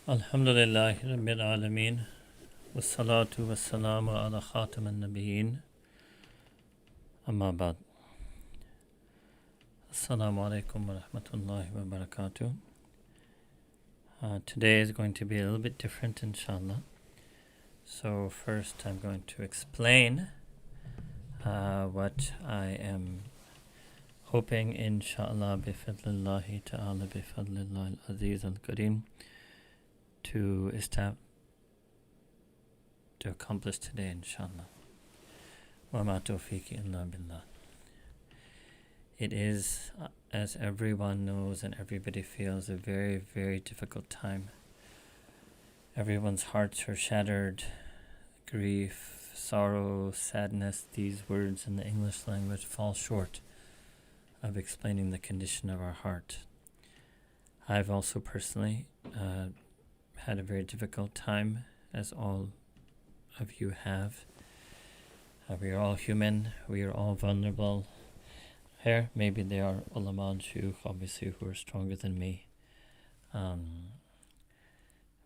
Alhamdulillahi Rabbil Alameen. Wassalatu wassalamu ala khatam al-nabiyyin. Amma ba'd. Assalamu alaikum wa rahmatullahi wa barakatuh. Today is going to be a little bit different, inshallah. So first I'm going to explain what I am hoping, inshallah, bifadlillahi ta'ala, bifadlillahi al-aziz al-kareem, to accomplish today, inshallah. Wa ma tawfiqi illa billah. It is, as everyone knows and everybody feels, a very, very difficult time. Everyone's hearts are shattered. Grief, sorrow, sadness, these words in the English language fall short of explaining the condition of our heart. I've also personally had a very difficult time, as all of you have. We are all human. We are all vulnerable. Here, maybe there are ulama and shuyukh, obviously, who are stronger than me.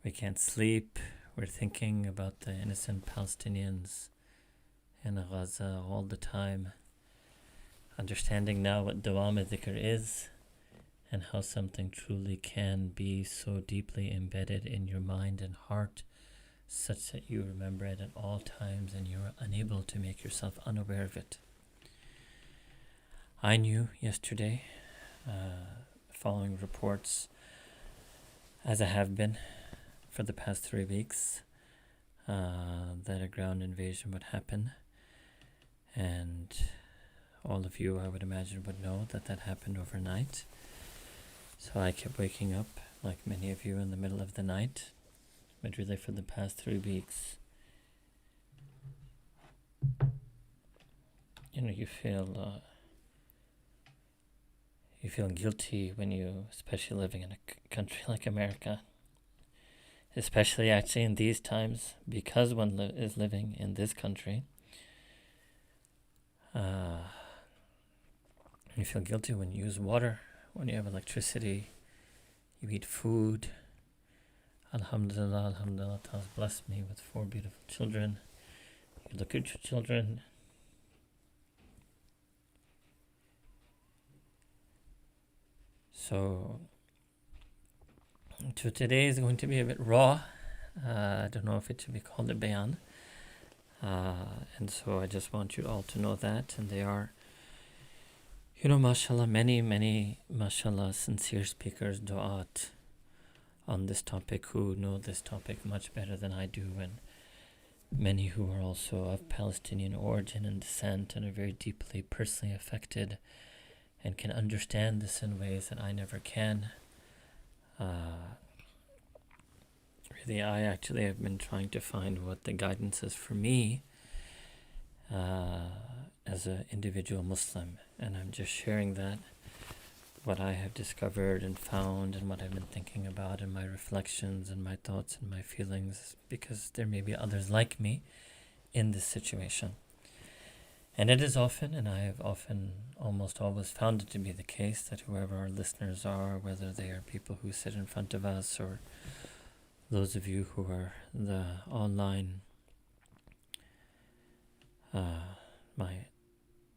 We can't sleep. We're thinking about the innocent Palestinians in Gaza all the time. Understanding now what dawam dhikr is and how something truly can be so deeply embedded in your mind and heart, such that you remember it at all times and you're unable to make yourself unaware of it. I knew yesterday, following reports, as I have been for the past 3 weeks, that a ground invasion would happen. And all of you, I would imagine, would know that that happened overnight. So I kept waking up, like many of you, in the middle of the night. But really for the past 3 weeks, you feel guilty when you, especially living in a country like America, especially actually in these times, because one is living in this country. You feel guilty when you use water, when you have electricity, you eat food. Alhamdulillah, alhamdulillah, Allah has blessed me with 4 beautiful children. You look at your children. So today is going to be a bit raw. I don't know if it should be called a bayan. And so I just want you all to know that. And they are, mashallah, many, mashallah, sincere speakers, du'at, on this topic, who know this topic much better than I do, and many who are also of Palestinian origin and descent and are very deeply personally affected and can understand this in ways that I never can. Really, I actually have been trying to find what the guidance is for me as an individual Muslim, and I'm just sharing that, what I have discovered and found and what I've been thinking about and my reflections and my thoughts and my feelings, because there may be others like me in this situation. And it is often, and I have often, almost always found it to be the case, that whoever our listeners are, whether they are people who sit in front of us or those of you who are the online, my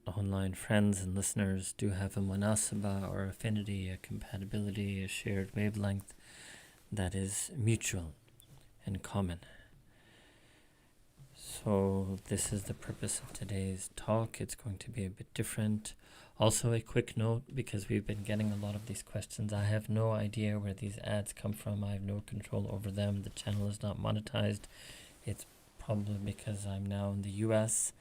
online friends and listeners, do have a munasaba or affinity, a compatibility, a shared wavelength that is mutual and common. So this is the purpose of today's talk. It's going to be a bit different. Also, a quick note, because we've been getting a lot of these questions. I have no idea where these ads come from. I have no control over them. The channel is not monetized. It's probably because I'm now in the US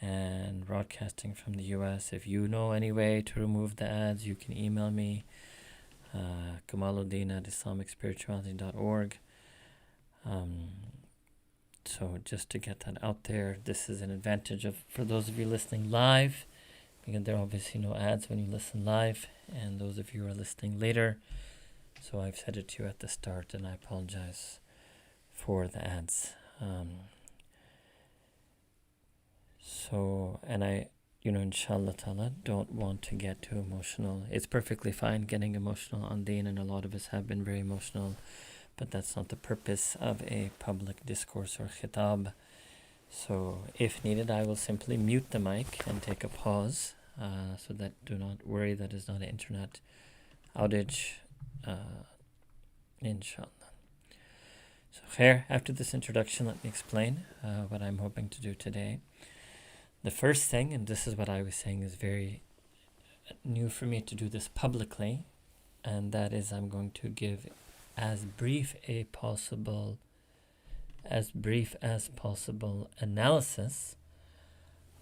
and broadcasting from the US. If you know any way to remove the ads, you can email me, Kamaluddin@islamicspirituality.org. So just to get that out there, this is an advantage for those of you listening live, because there are obviously no ads when you listen live, and those of you who are listening later. So I've said it to you at the start, and I apologize for the ads. And I, inshallah ta'ala, don't want to get too emotional. It's perfectly fine getting emotional on Deen, and a lot of us have been very emotional. but that's not the purpose of a public discourse or khitab. So if needed, I will simply mute the mic and take a pause, so that do not worry, that is not an internet outage, inshallah. So khair, after this introduction, let me explain what I'm hoping to do today. The first thing, and this is what I was saying is very new for me to do this publicly, and that is I'm going to give as brief as possible analysis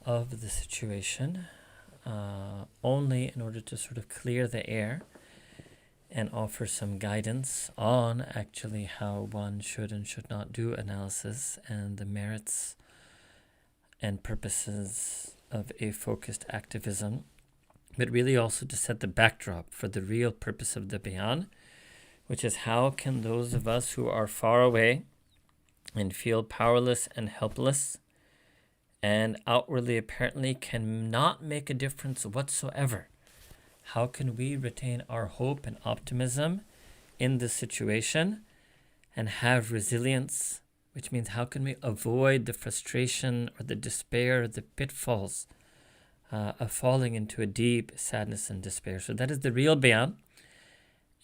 of the situation, only in order to sort of clear the air and offer some guidance on actually how one should and should not do analysis and the merits and purposes of a focused activism, but really also to set the backdrop for the real purpose of the bayan, which is how can those of us who are far away and feel powerless and helpless and outwardly apparently cannot make a difference whatsoever, how can we retain our hope and optimism in this situation and have resilience, which means how can we avoid the frustration or the despair or the pitfalls of falling into a deep sadness and despair. So that is the real bayan,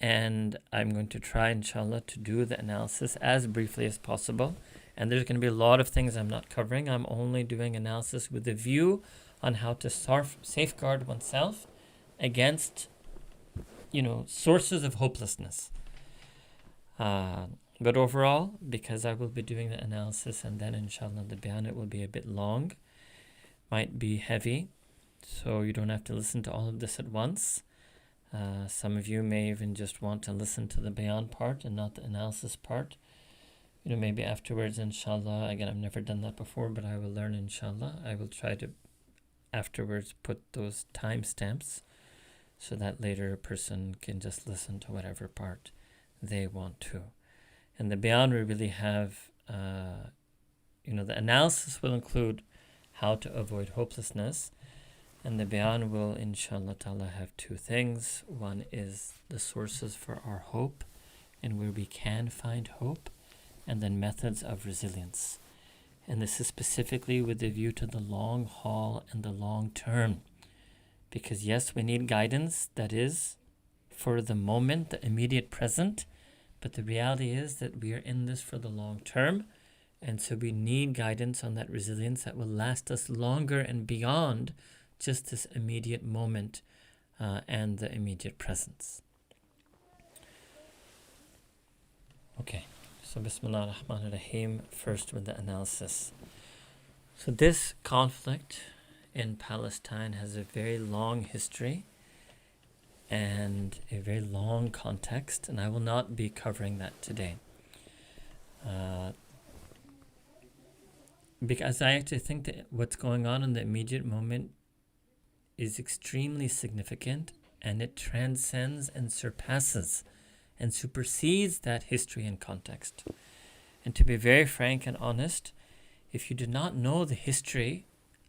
and I'm going to try inshallah to do the analysis as briefly as possible, and there's going to be a lot of things I'm not covering. I'm only doing analysis with a view on how to safeguard oneself against sources of hopelessness. But overall, because I will be doing the analysis and then inshallah the bayan, it will be a bit long, might be heavy, so you don't have to listen to all of this at once. Some of you may even just want to listen to the bayan part and not the analysis part. Maybe afterwards, inshallah, again, I've never done that before, but I will learn, inshallah. I will try to afterwards put those timestamps so that later a person can just listen to whatever part they want to. And the bayan we really have, the analysis will include how to avoid hopelessness, and the bayan will, inshallah ta'ala, have two things. One is the sources for our hope and where we can find hope, and then methods of resilience. And this is specifically with the view to the long haul and the long term. Because yes, we need guidance that is for the moment, the immediate present, but the reality is that we are in this for the long term, and so we need guidance on that resilience that will last us longer and beyond just this immediate moment and the immediate presence. Okay, so Bismillah ar-Rahman ar-Rahim, first with the analysis. So this conflict in Palestine has a very long history and a very long context, and I will not be covering that today. Because I actually think that what's going on in the immediate moment is extremely significant, and it transcends and surpasses and supersedes that history and context. And to be very frank and honest, if you did not know the history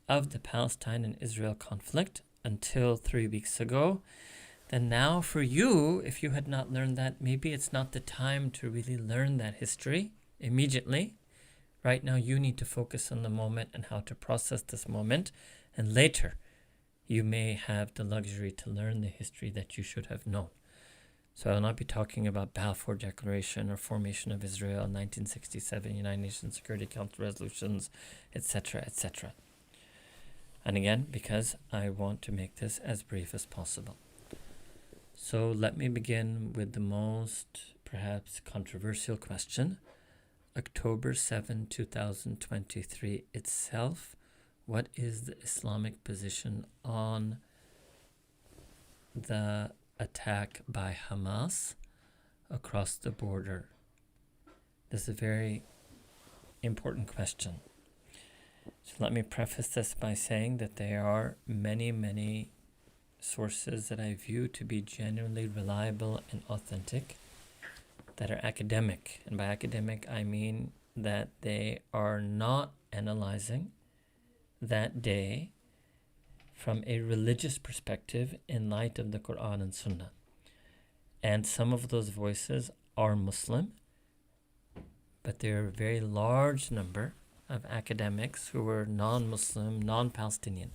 of the Palestine and Israel conflict until 3 weeks ago, then now for you, if you had not learned that, maybe it's not the time to really learn that history immediately. Right now you need to focus on the moment and how to process this moment, and later you may have the luxury to learn the history that you should have known. So I will not be talking about Balfour Declaration or formation of Israel, 1967 United Nations Security Council resolutions, etc., etc. And again, because I want to make this as brief as possible. So let me begin with the most perhaps controversial question. October 7, 2023 itself, what is the Islamic position on the attack by Hamas across the border? This is a very important question. So let me preface this by saying that there are many, many sources that I view to be genuinely reliable and authentic that are academic. And by academic, I mean that they are not analyzing that day from a religious perspective in light of the Quran and Sunnah. And some of those voices are Muslim, but there are a very large number of academics who are non-Muslim, non-Palestinian,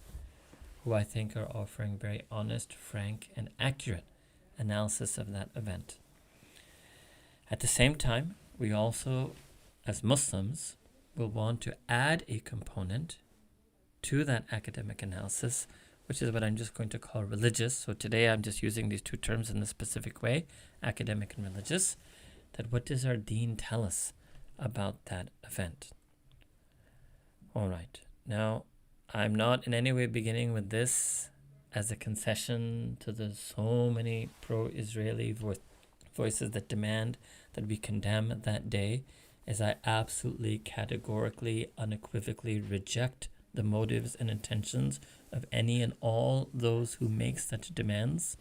who I think are offering very honest, frank, and accurate analysis of that event. At the same time, we also, as Muslims, will want to add a component to that academic analysis, which is what I'm just going to call religious. So today I'm just using these two terms in a specific way, academic and religious, that what does our deen tell us about that event? All right. Now, I'm not in any way beginning with this as a concession to the so many pro-Israeli voices that demand that we condemn that day, as I absolutely, categorically, unequivocally reject the motives and intentions of any and all those who make such demands.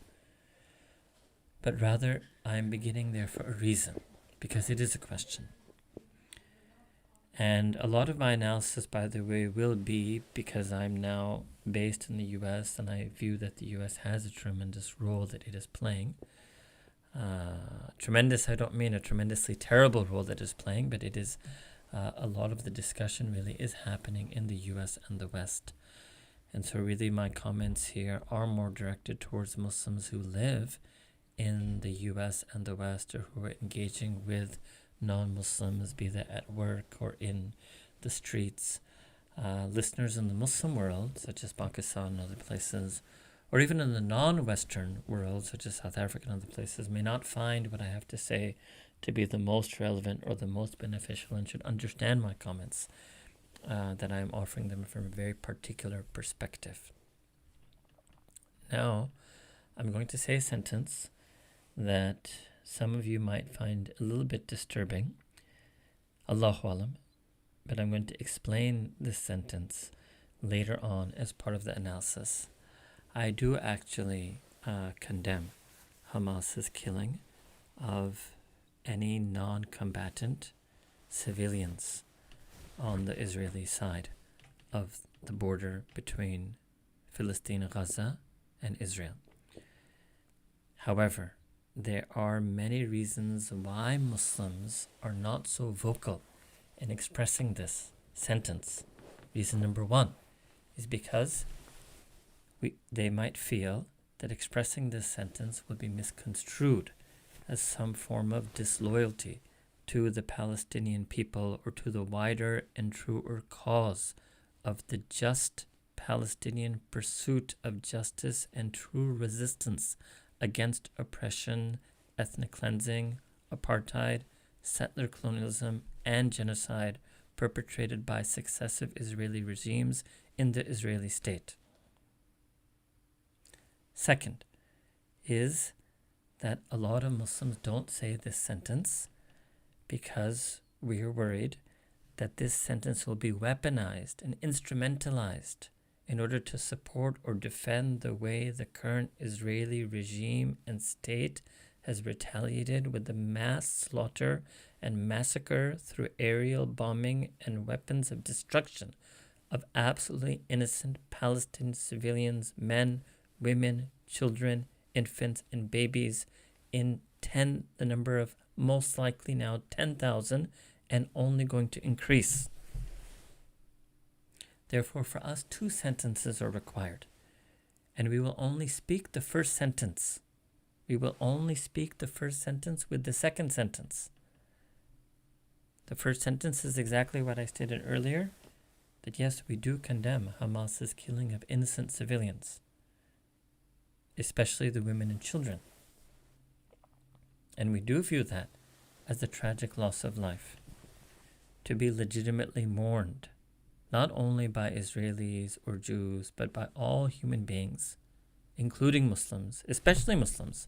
But rather, I'm beginning there for a reason, because it is a question. And a lot of my analysis, by the way, will be because I'm now based in the US and I view that the US has a tremendous role that it is playing. Tremendous, I don't mean a tremendously terrible role that it is playing, but it is a lot of the discussion really is happening in the US and the West. And so really my comments here are more directed towards Muslims who live in the US and the West, or who are engaging with non-Muslims, be that at work or in the streets. Listeners in the Muslim world, such as Pakistan and other places, or even in the non-Western world, such as South Africa and other places, may not find what I have to say to be the most relevant or the most beneficial, and should understand my comments, that I am offering them from a very particular perspective. Now, I'm going to say a sentence that some of you might find a little bit disturbing, Allahu Alam, but I'm going to explain this sentence later on as part of the analysis. I do actually condemn Hamas's killing of any non-combatant civilians on the Israeli side of the border between Palestine, Gaza, and Israel. However, there are many reasons why Muslims are not so vocal in expressing this sentence. Reason number one is because they might feel that expressing this sentence will be misconstrued as some form of disloyalty to the Palestinian people or to the wider and truer cause of the just Palestinian pursuit of justice and true resistance against oppression, ethnic cleansing, apartheid, settler colonialism, and genocide perpetrated by successive Israeli regimes in the Israeli state. Second is that a lot of Muslims don't say this sentence because we are worried that this sentence will be weaponized and instrumentalized in order to support or defend the way the current Israeli regime and state has retaliated with the mass slaughter and massacre through aerial bombing and weapons of destruction of absolutely innocent Palestinian civilians, men, women, children, infants, and babies in the number of most likely now 10,000, and only going to increase. Therefore, for us, two sentences are required. And we will only speak the first sentence. We will only speak the first sentence with the second sentence. The first sentence is exactly what I stated earlier, that yes, we do condemn Hamas's killing of innocent civilians, especially the women and children. And we do view that as a tragic loss of life, to be legitimately mourned, not only by Israelis or Jews, but by all human beings, including Muslims, especially Muslims,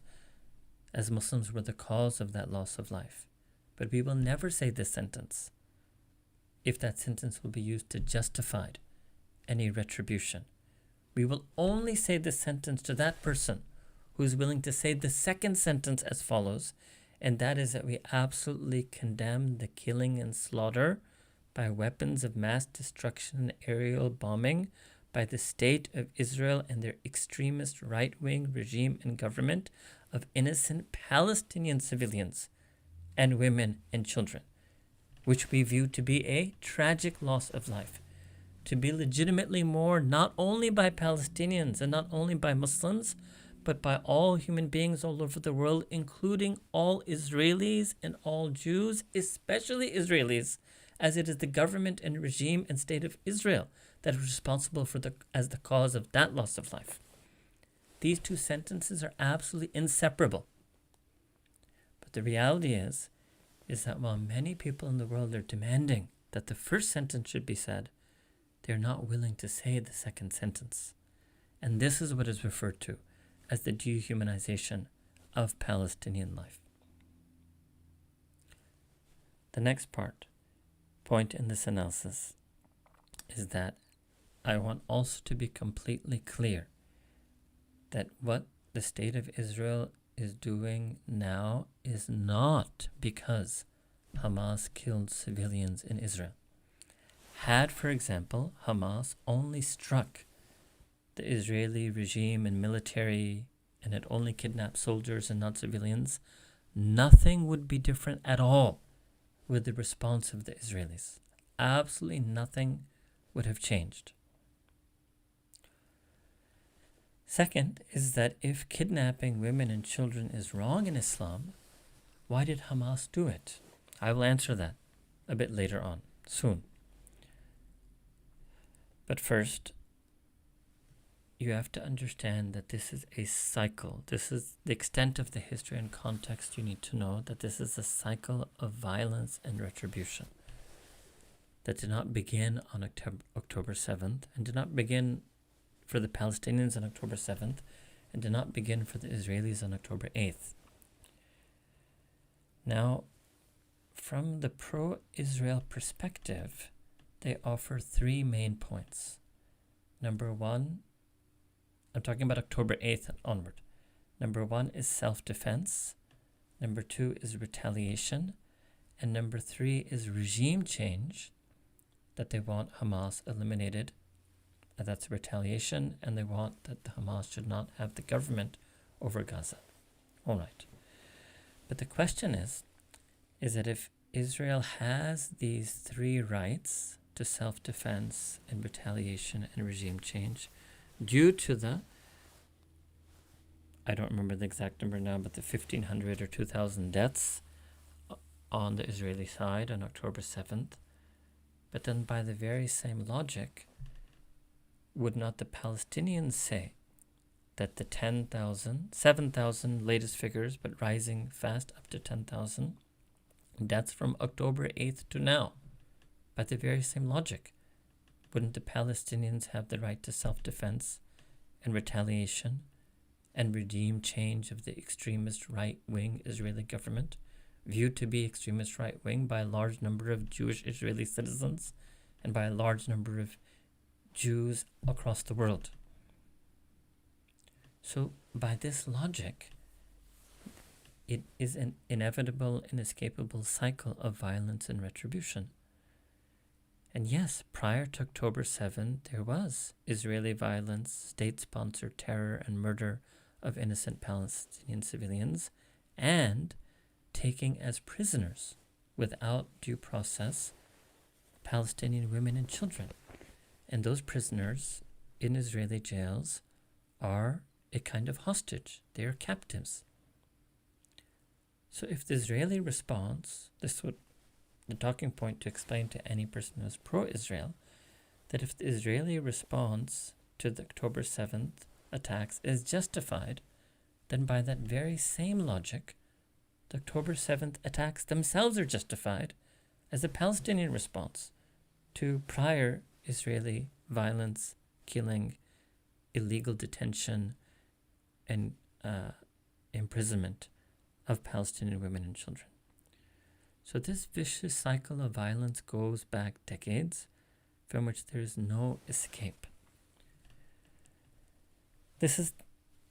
as Muslims were the cause of that loss of life. But we will never say this sentence if that sentence will be used to justify any retribution. We will only say this sentence to that person who is willing to say the second sentence as follows, and that is that we absolutely condemn the killing and slaughter by weapons of mass destruction and aerial bombing by the state of Israel and their extremist right-wing regime and government of innocent Palestinian civilians and women and children. which we view to be a tragic loss of life, to be legitimately mourned not only by Palestinians and not only by Muslims, but by all human beings all over the world, including all Israelis and all Jews, especially Israelis, as it is the government and regime and state of Israel that is responsible for as the cause of that loss of life. These two sentences are absolutely inseparable. But the reality is that while many people in the world are demanding that the first sentence should be said, they're not willing to say the second sentence. And this is what is referred to as the dehumanization of Palestinian life. The next point in this analysis is that I want also to be completely clear that what the state of Israel is doing now is not because Hamas killed civilians in Israel. Had, for example, Hamas only struck the Israeli regime and military and had only kidnapped soldiers and not civilians, nothing would be different at all with the response of the Israelis. Absolutely nothing would have changed. Second is that if kidnapping women and children is wrong in Islam, why did Hamas do it? I will answer that a bit later on, soon. But first, you have to understand that this is a cycle. This is the extent of the history and context you need to know, that this is a cycle of violence and retribution that did not begin on October 7th and did not begin for the Palestinians on October 7th and did not begin for the Israelis on October 8th. Now, from the pro-Israel perspective, they offer three main points. Number one, I'm talking about October 8th and onward. Number one is self-defense. Number two is retaliation. And number three is regime change, that they want Hamas eliminated. That's retaliation, and they want that the Hamas should not have the government over Gaza. All right. But the question is that if Israel has these three rights to self-defense and retaliation and regime change, due to the, I don't remember the exact number now, but the 1,500 or 2,000 deaths on the Israeli side on October 7th, but then by the very same logic, would not the Palestinians say that the 7,000 latest figures, but rising fast up to 10,000 deaths from October 8th to now, by the very same logic, wouldn't the Palestinians have the right to self-defense and retaliation and regime change of the extremist right-wing Israeli government, viewed to be extremist right-wing by a large number of Jewish Israeli citizens and by a large number of Jews across the world? So by this logic, it is an inevitable, inescapable cycle of violence and retribution. And yes, prior to October 7th, there was Israeli violence, state-sponsored terror and murder of innocent Palestinian civilians, and taking as prisoners, without due process, Palestinian women and children. And those prisoners in Israeli jails are a kind of hostage. They are captives. So if the Israeli response, this would the talking point to explain to any person who is pro-Israel, that if the Israeli response to the October 7th attacks is justified, then by that very same logic, the October 7th attacks themselves are justified as a Palestinian response to prior Israeli violence, killing, illegal detention, and imprisonment of Palestinian women and children. So this vicious cycle of violence goes back decades, from which there is no escape. This is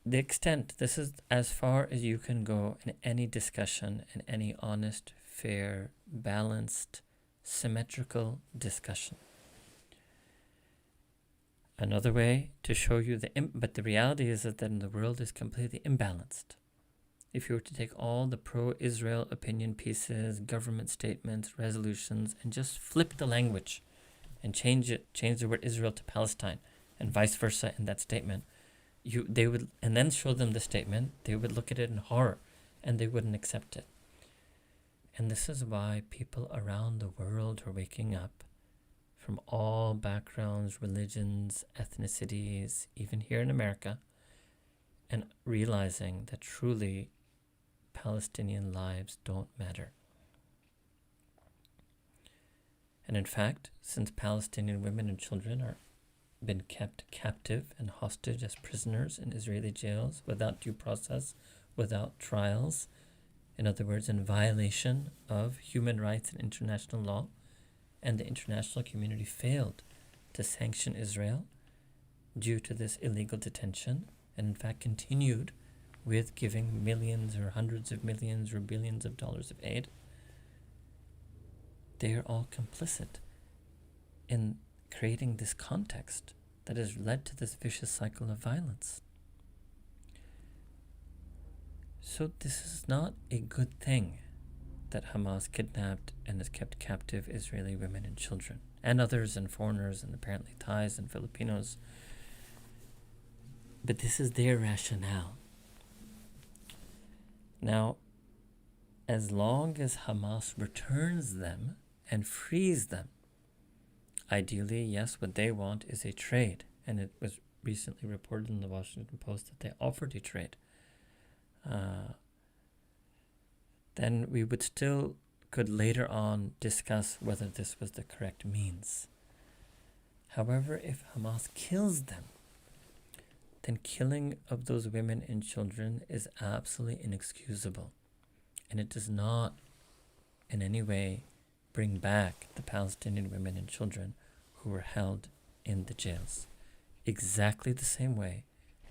the extent, this is as far as you can go in any discussion, in any honest, fair, balanced, symmetrical discussion. Another way to show you but the reality is that the world is completely imbalanced. if you were to take all the pro-Israel opinion pieces, government statements, resolutions, and just flip the language and change the word Israel to Palestine and vice versa in that statement, they would, and then show them the statement, they would look at it in horror and they wouldn't accept it. And this is why people around the world are waking up from all backgrounds, religions, ethnicities, even here in America, and realizing that truly Palestinian lives don't matter. And in fact, since Palestinian women and children are been kept captive and hostage as prisoners in Israeli jails without due process, without trials, in other words, in violation of human rights and international law, and the international community failed to sanction Israel due to this illegal detention, and in fact continued with giving millions or hundreds of millions or billions of dollars of aid. They are all complicit in creating this context that has led to this vicious cycle of violence. So this is not a good thing that Hamas kidnapped and has kept captive Israeli women and children, and others and foreigners and apparently Thais and Filipinos. But this is their rationale. Now, as long as Hamas returns them and frees them, ideally, yes, what they want is a trade. And it was recently reported in the Washington Post that they offered a trade. Then we would still could later on discuss whether this was the correct means. However, if Hamas kills them, then killing of those women and children is absolutely inexcusable. And it does not in any way bring back the Palestinian women and children who were held in the jails. Exactly the same way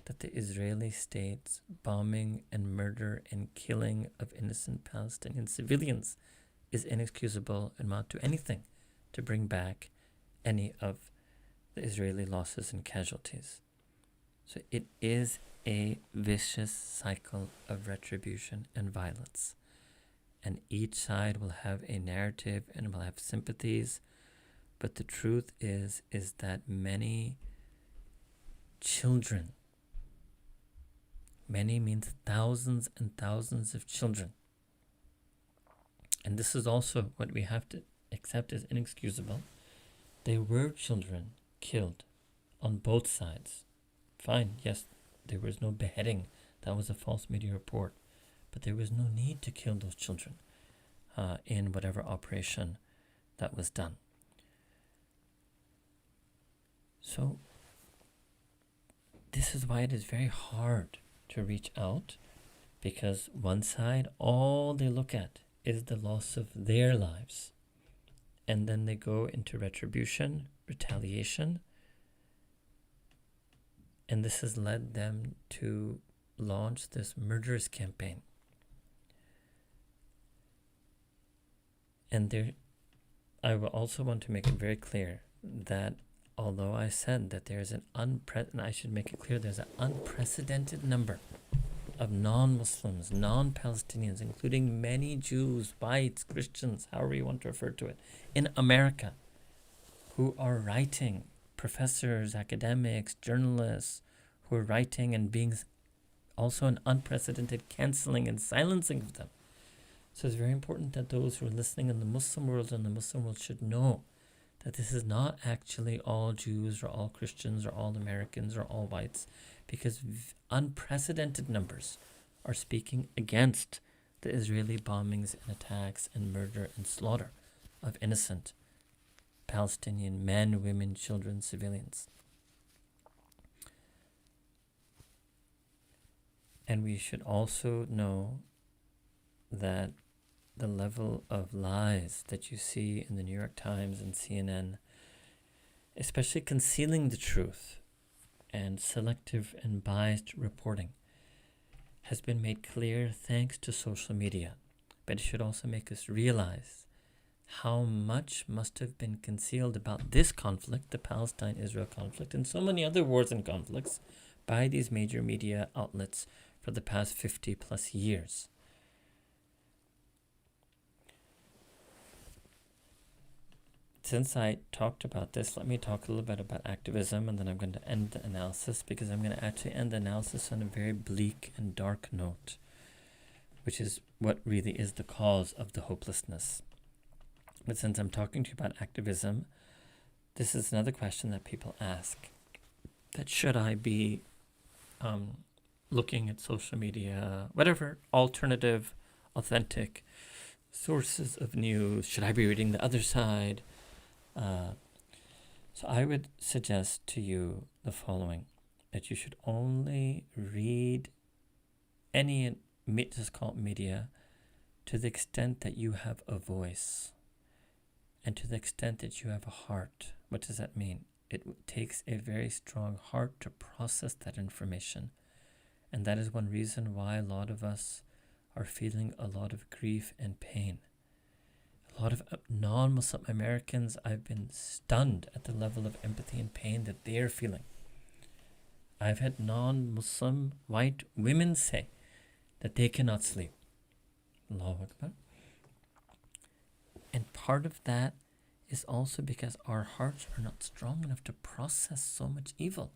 that the Israeli state's bombing and murder and killing of innocent Palestinian civilians is inexcusable and not do anything to bring back any of the Israeli losses and casualties. So it is a vicious cycle of retribution and violence. And each side will have a narrative and will have sympathies. But the truth is that many children, many means thousands and thousands of children, and this is also what we have to accept as inexcusable, there were children killed on both sides. Fine, yes, there was no beheading. That was a false media report. But there was no need to kill those children in whatever operation that was done. So this is why it is very hard to reach out, because one side, all they look at is the loss of their lives. And then they go into retribution, retaliation. And this has led them to launch this murderous campaign. And I will also want to make it very clear that although I said that there's an there's an unprecedented number of non-Muslims, non-Palestinians, including many Jews, whites, Christians, however you want to refer to it, in America, who are writing, professors, academics, journalists, who are writing and being also an unprecedented canceling and silencing of them. So it's very important that those who are listening in the Muslim world and the Muslim world should know that this is not actually all Jews or all Christians or all Americans or all whites, because unprecedented numbers are speaking against the Israeli bombings and attacks and murder and slaughter of innocent Palestinian men, women, children, civilians. And we should also know that the level of lies that you see in the New York Times and CNN, especially concealing the truth and selective and biased reporting, has been made clear thanks to social media. But it should also make us realize how much must have been concealed about this conflict, the Palestine-Israel conflict, and so many other wars and conflicts by these major media outlets for the past 50 plus years. Since I talked about this, let me talk a little bit about activism, and then I'm going to end the analysis, because I'm going to actually end the analysis on a very bleak and dark note, which is what really is the cause of the hopelessness. But since I'm talking to you about activism, this is another question that people ask. That should I be looking at social media, whatever alternative, authentic sources of news? Should I be reading the other side? So I would suggest to you the following, that you should only read any, just call it media, to the extent that you have a voice and to the extent that you have a heart. What does that mean? It takes a very strong heart to process that information. And that is one reason why a lot of us are feeling a lot of grief and pain. A lot of non-Muslim Americans, I've been stunned at the level of empathy and pain that they're feeling. I've had non-Muslim white women say that they cannot sleep. Allahu Akbar. And part of that is also because our hearts are not strong enough to process so much evil.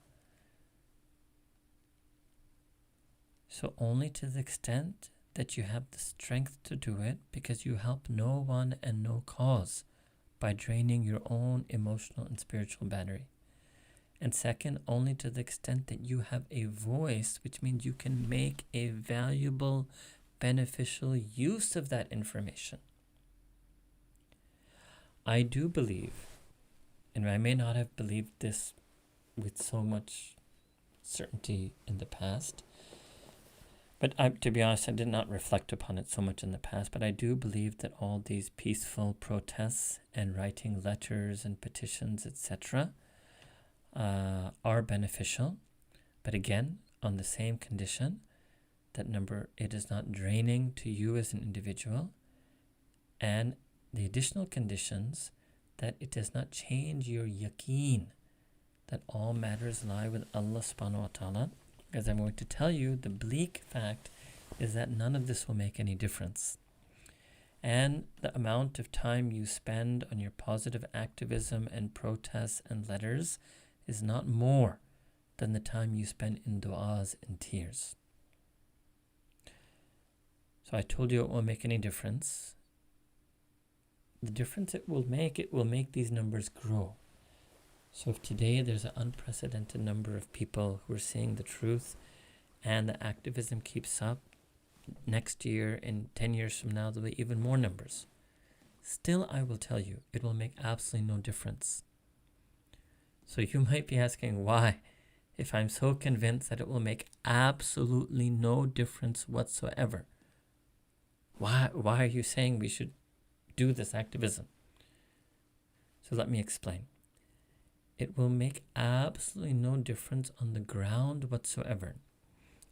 So only to the extent that you have the strength to do it, because you help no one and no cause by draining your own emotional and spiritual battery. And second, only to the extent that you have a voice, which means you can make a valuable, beneficial use of that information. I do believe, and I may not have believed this with so much certainty in the past, but to be honest, I did not reflect upon it so much in the past, but I do believe that all these peaceful protests and writing letters and petitions, etc., are beneficial. But again, on the same condition, that number, it is not draining to you as an individual, and the additional conditions that it does not change your yaqeen, that all matters lie with Allah subhanahu wa ta'ala. As I'm going to tell you, the bleak fact is that none of this will make any difference. And the amount of time you spend on your positive activism and protests and letters is not more than the time you spend in du'as and tears. So I told you it won't make any difference. The difference it will make these numbers grow. So if today there's an unprecedented number of people who are seeing the truth and the activism keeps up, next year and 10 years from now there'll be even more numbers. Still, I will tell you, it will make absolutely no difference. So you might be asking why, if I'm so convinced that it will make absolutely no difference whatsoever. Why are you saying we should do this activism? So let me explain. It will make absolutely no difference on the ground whatsoever.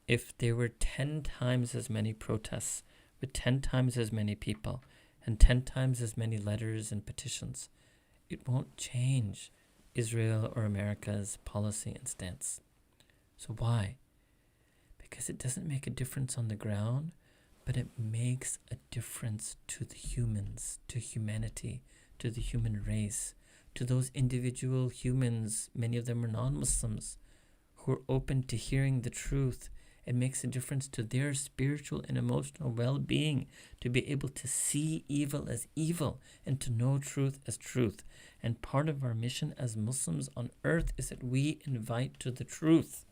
If there were 10 times as many protests with 10 times as many people and 10 times as many letters and petitions, it won't change Israel or America's policy and stance. So why? Because it doesn't make a difference on the ground, but it makes a difference to the humans, to humanity, to the human race, to those individual humans, many of them are non-Muslims, who are open to hearing the truth. It makes a difference to their spiritual and emotional well-being to be able to see evil as evil and to know truth as truth. And part of our mission as Muslims on earth is that we invite to the truth.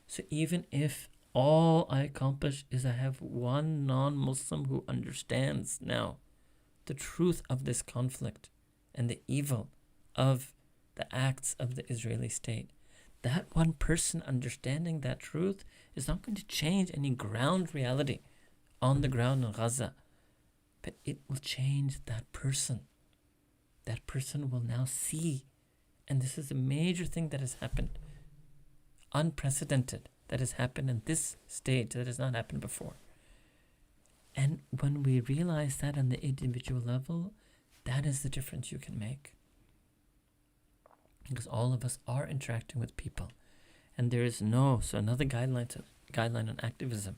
So even if all I accomplish is I have one non-Muslim who understands now the truth of this conflict and the evil of the acts of the Israeli state, that one person understanding that truth is not going to change any ground reality on the ground in Gaza, but it will change that person. That person will now see, and this is a major thing that has happened, unprecedented, that has happened in this stage, that has not happened before. And when we realize that on the individual level, that is the difference you can make. Because all of us are interacting with people. And there is so another guideline to guideline on activism.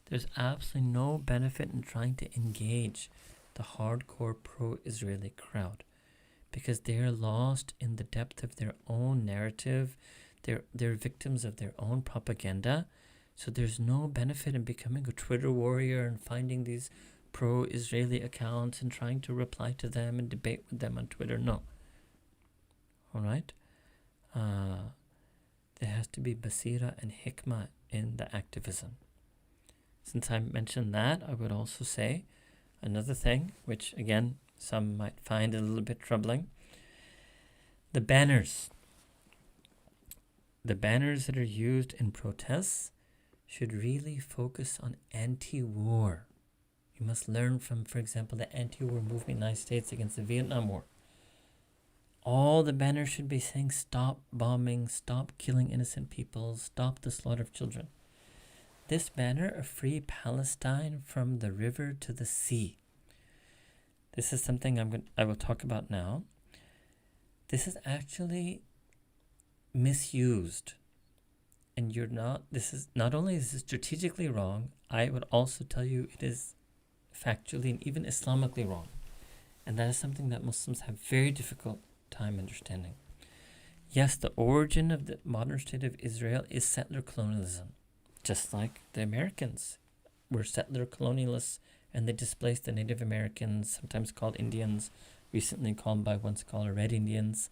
There's absolutely no benefit in trying to engage the hardcore pro-Israeli crowd, because they're lost in the depth of their own narrative. They're victims of their own propaganda. So there's no benefit in becoming a Twitter warrior and finding these pro-Israeli accounts and trying to reply to them and debate with them on Twitter. No. All right? There has to be basira and hikmah in the activism. Since I mentioned that, I would also say another thing, which again, some might find a little bit troubling. The banners. The banners that are used in protests should really focus on anti-war. You must learn from, for example, the anti-war movement in the United States against the Vietnam War. All the banners should be saying, stop bombing, stop killing innocent people, stop the slaughter of children. This banner, a free Palestine from the river to the sea. This is something I will talk about now. This is actually misused. And this is not only is it strategically wrong, I would also tell you it is factually and even Islamically wrong. And that is something that Muslims have very difficult time understanding. Yes, the origin of the modern state of Israel is settler colonialism. Just like the Americans were settler colonialists and they displaced the Native Americans, sometimes called Indians, recently called by one scholar Red Indians.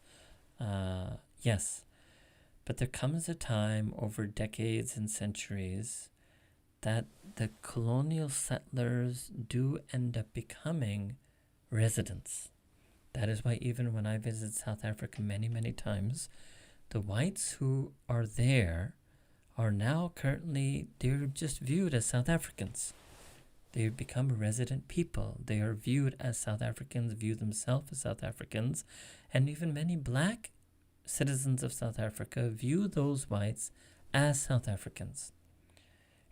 Yes, but there comes a time over decades and centuries that the colonial settlers do end up becoming residents. That is why even when I visit South Africa many, many times, the whites who are there are now currently, they're just viewed as South Africans. They've become a resident people. They are viewed as South Africans, view themselves as South Africans, and even many black citizens of South Africa view those whites as South Africans.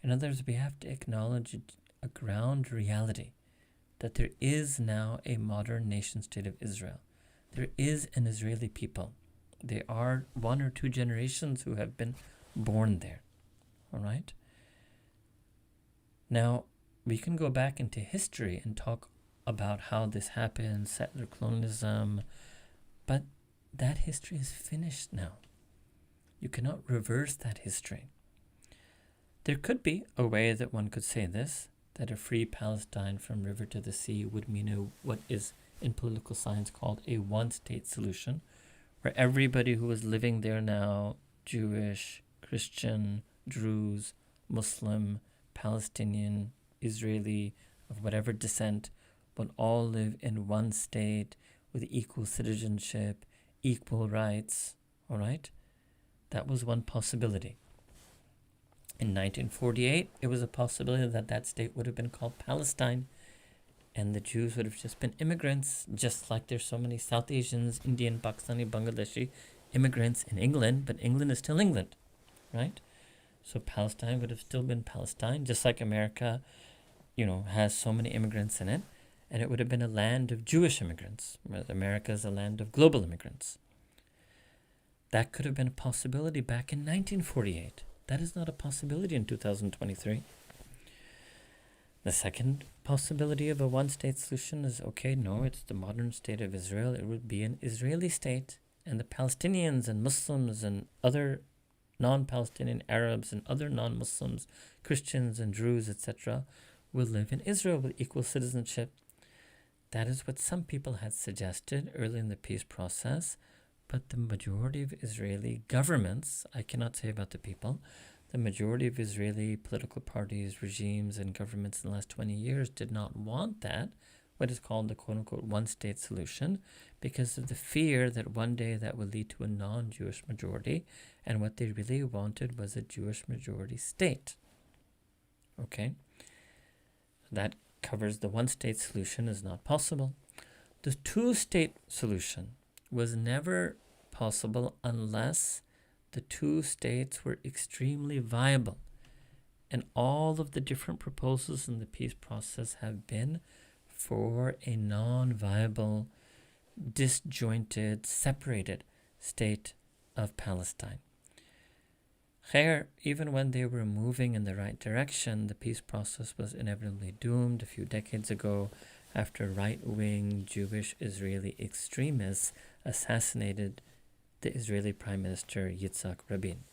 In other words, we have to acknowledge a ground reality that there is now a modern nation state of Israel. There is an Israeli people. There are 1 or 2 generations who have been born there. All right? Now, we can go back into history and talk about how this happened, settler colonialism, but that history is finished now. You cannot reverse that history. There could be a way that one could say this, that a free Palestine from river to the sea would mean what is in political science called a one-state solution, where everybody who is living there now, Jewish, Christian, Druze, Muslim, Palestinian, Israeli, of whatever descent, would all live in one state with equal citizenship, equal rights, all right? That was one possibility. In 1948, it was a possibility that that state would have been called Palestine, and the Jews would have just been immigrants, just like there's so many South Asians, Indian, Pakistani, Bangladeshi immigrants in England, but England is still England, right? So Palestine would have still been Palestine, just like America, has so many immigrants in it, and it would have been a land of Jewish immigrants, whereas America is a land of global immigrants. That could have been a possibility back in 1948. That is not a possibility in 2023. The second possibility of a one-state solution is, it's the modern state of Israel. It would be an Israeli state, and the Palestinians and Muslims and other non-Palestinian Arabs and other non-Muslims, Christians and Druze, etc., will live in Israel with equal citizenship. That is what some people had suggested early in the peace process, but the majority of Israeli governments, I cannot say about the people, the majority of Israeli political parties, regimes, and governments in the last 20 years did not want that, what is called the quote-unquote one-state solution, because of the fear that one day that would lead to a non-Jewish majority, and what they really wanted was a Jewish majority state. Okay? That covers the one-state solution is not possible. The two-state solution was never possible unless the two states were extremely viable. And all of the different proposals in the peace process have been for a non-viable, disjointed, separated state of Palestine. Khair, even when they were moving in the right direction, the peace process was inevitably doomed a few decades ago after right-wing Jewish Israeli extremists assassinated the Israeli Prime Minister Yitzhak Rabin.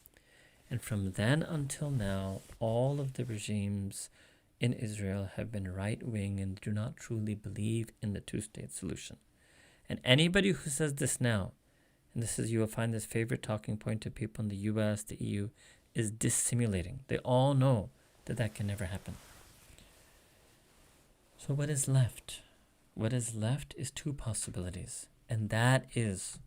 And from then until now, all of the regimes in Israel have been right-wing and do not truly believe in the two-state solution. And anybody who says this now, and this is, you will find this favorite talking point to people in the US, the EU, is dissimulating. They all know that that can never happen. So what is left? What is left is two possibilities. And that is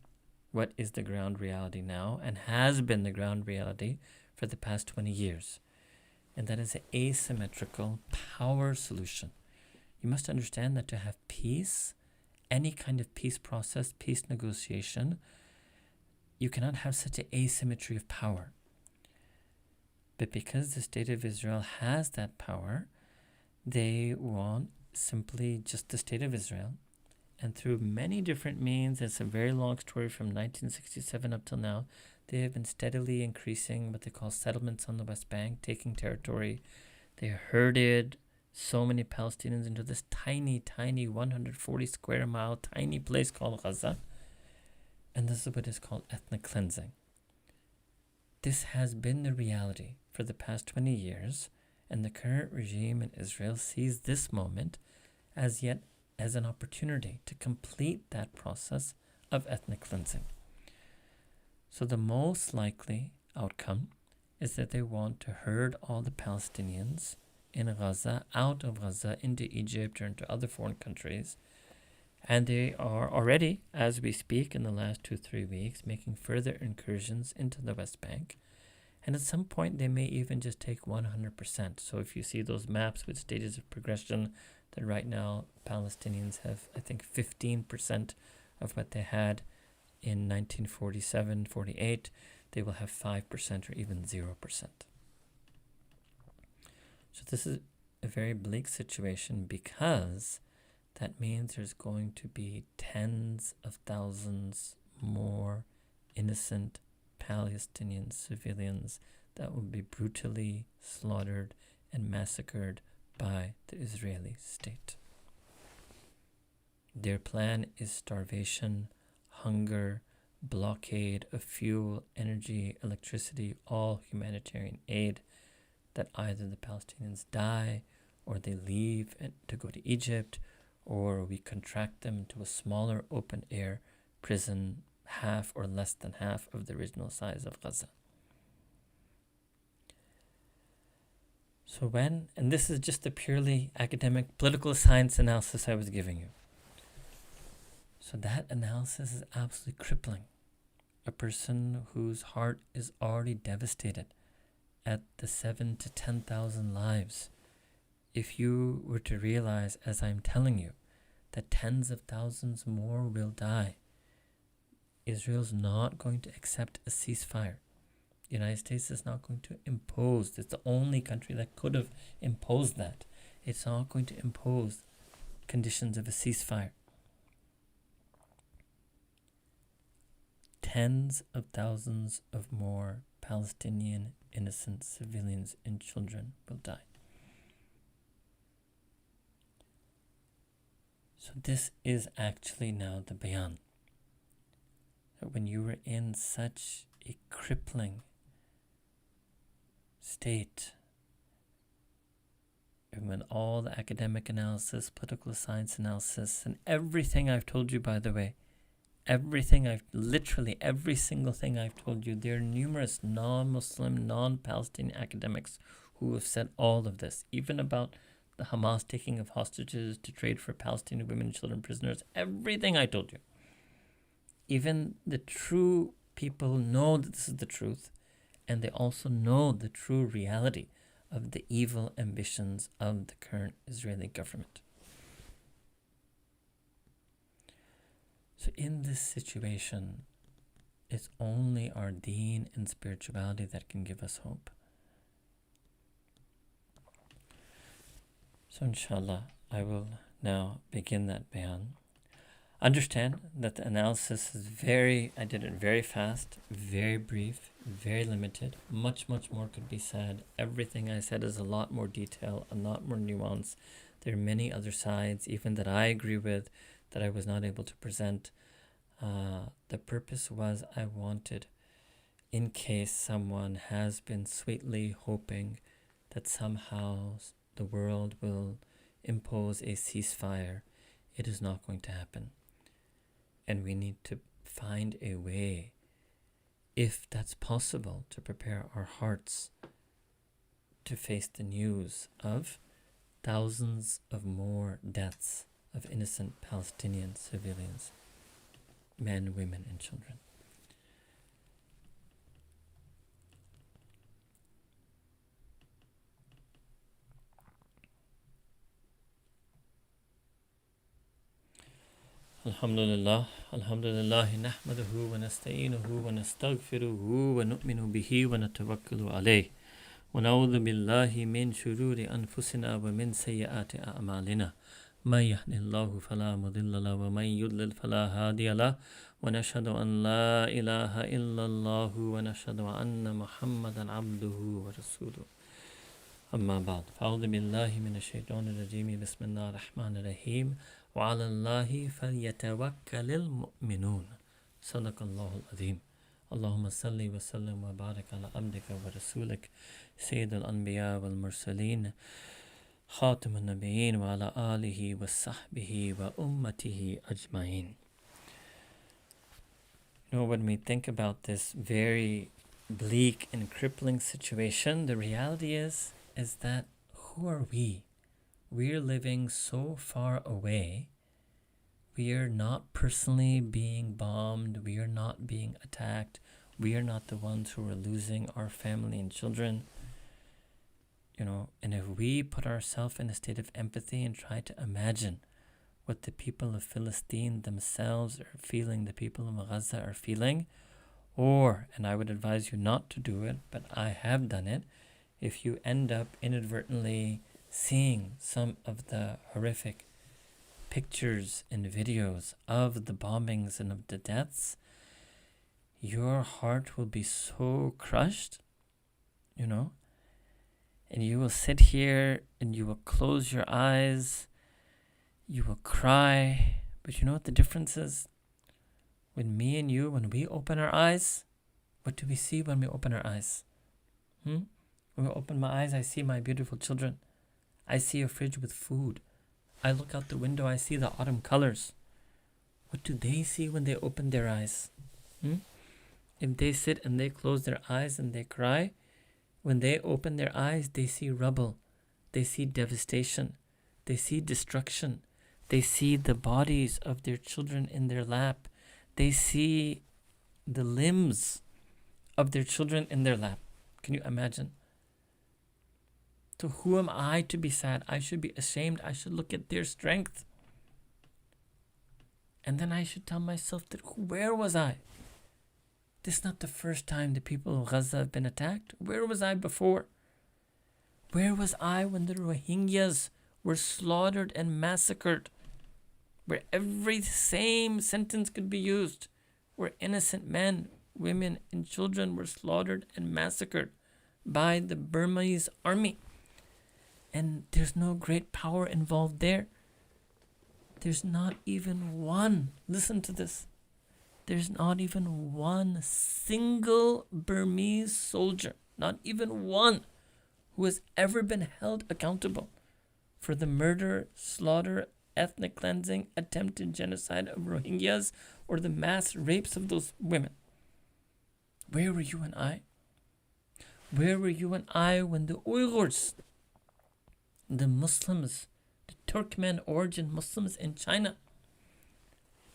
what is the ground reality now and has been the ground reality for the past 20 years. And that is an asymmetrical power solution. You must understand that to have peace, any kind of peace process, peace negotiation, you cannot have such an asymmetry of power. But because the state of Israel has that power, they want simply just the state of Israel. And through many different means, it's a very long story from 1967 up till now, they have been steadily increasing what they call settlements on the West Bank, taking territory. They herded so many Palestinians into this tiny, tiny 140 square mile, tiny place called Gaza. And this is what is called ethnic cleansing. This has been the reality for the past 20 years, and the current regime in Israel sees this moment as yet as an opportunity to complete that process of ethnic cleansing. So the most likely outcome is that they want to herd all the Palestinians in Gaza out of Gaza into Egypt or into other foreign countries. And they are already, as we speak, in the last 2-3 weeks, making further incursions into the West Bank. And at some point, they may even just take 100%. So if you see those maps with stages of progression, that right now Palestinians have, I think, 15% of what they had in 1947-48. They will have 5% or even 0%. So this is a very bleak situation because that means there's going to be tens of thousands more innocent Palestinian civilians that will be brutally slaughtered and massacred by the Israeli state. Their plan is starvation, hunger, blockade of fuel, energy, electricity, all humanitarian aid, that either the Palestinians die or they leave to go to Egypt, or we contract them to a smaller open-air prison, half or less than half of the original size of Gaza. So and this is just a purely academic political science analysis I was giving you. So that analysis is absolutely crippling. A person whose heart is already devastated at the 7,000 to 10,000 lives. If you were to realize, as I'm telling you, that tens of thousands more will die, Israel's not going to accept a ceasefire. The United States is not going to impose. It's the only country that could have imposed that. It's not going to impose conditions of a ceasefire. Tens of thousands of more Palestinian innocent civilians and children will die. So this is actually now the bayan. That when you were in such a crippling state, and when all the academic analysis, political science analysis, and everything I've told you, by the way, every single thing I've told you, there are numerous non-Muslim, non-Palestinian academics who have said all of this, even about the Hamas taking of hostages to trade for Palestinian women and children prisoners, everything I told you. Even the true people know that this is the truth, and they also know the true reality of the evil ambitions of the current Israeli government. So in this situation, it's only our deen and spirituality that can give us hope. So inshallah, I will now begin that bayan. Understand that the analysis is I did it very fast, very brief, very limited. Much, much more could be said. Everything I said is a lot more detail, a lot more nuance. There are many other sides, even that I agree with, that I was not able to present. The purpose was I wanted, in case someone has been sweetly hoping that somehow the world will impose a ceasefire, it is not going to happen. And we need to find a way, if that's possible, to prepare our hearts to face the news of thousands of more deaths of innocent Palestinian civilians, men, women, and children. Alhamdulillah, alhamdulillah, nahmaduhu wa nasta'inuhu wa nastaghfiruhu wa nu'minu bihi wa natawakkalu alayh. Wa na'udhu billahi min shururi anfusina wa min sayyiati a'malina. Man yahdihillahu fala mudilla lahu wa man yudlil fala hadiya lahu. Wa nashhadu an la ilaha illallah wa nashhadu anna Muhammadan abduhu wa rasuluhu. Amma ba'd. Fa'udhu billahi minash shaitanir rajeem. Bismillahir rahmanir rahim. وعلى الله فليتوكل المؤمنون صدق الله العظيم اللهم صل وسلم وبارك على عبدك ورسولك سيد الأنبياء والمرسلين خاتم النبيين وعلى آله وصحبه وأمته أجمعين. When we think about this very bleak and crippling situation, the reality is that who are we? We're living so far away. We are not personally being bombed. We are not being attacked. We are not the ones who are losing our family and children. And if we put ourselves in a state of empathy and try to imagine what the people of Palestine themselves are feeling, the people of Gaza are feeling, and I would advise you not to do it, but I have done it, if you end up inadvertently seeing some of the horrific pictures and videos of the bombings and of the deaths, your heart will be so crushed, and you will sit here and you will close your eyes, you will cry. But you know what the difference is? When me and you, when we open our eyes, what do we see when we open our eyes? When I open my eyes, I see my beautiful children. I see a fridge with food. I look out the window, I see the autumn colors. What do they see when they open their eyes? If they sit and they close their eyes and they cry, when they open their eyes, they see rubble. They see devastation. They see destruction. They see the bodies of their children in their lap. They see the limbs of their children in their lap. Can you imagine? So who am I to be sad? I should be ashamed. I should look at their strength. And then I should tell myself that where was I? This is not the first time the people of Gaza have been attacked. Where was I before? Where was I when the Rohingyas were slaughtered and massacred? Where every same sentence could be used. Where innocent men, women, and children were slaughtered and massacred by the Burmese army. And there's no great power involved there. There's not even one, listen to this, there's not even one single Burmese soldier, not even one, who has ever been held accountable for the murder, slaughter, ethnic cleansing, attempted genocide of Rohingyas, or the mass rapes of those women. Where were you and I? Where were you and I when the Uyghurs, the Muslims, the Turkmen origin Muslims in China,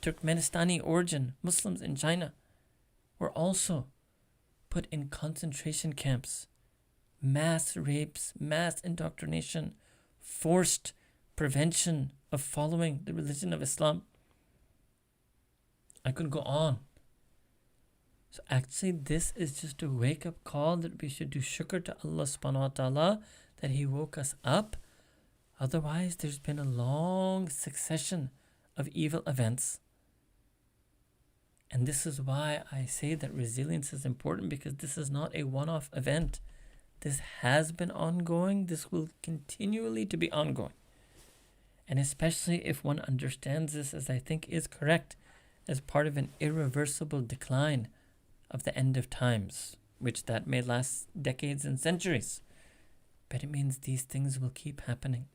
Turkmenistani origin Muslims in China, were also put in concentration camps, mass rapes, mass indoctrination, forced prevention of following the religion of Islam? I could go on. So actually this is just a wake-up call that we should do shukr to Allah subhanahu wa ta'ala that He woke us up. Otherwise there's been a long succession of evil events And this is why I say that resilience is important, because this is not a one-off event. This has been ongoing. This will continually to be ongoing. And especially if one understands this, as I think is correct, as part of an irreversible decline of the end of times, which that may last decades and centuries. But it means these things will keep happening.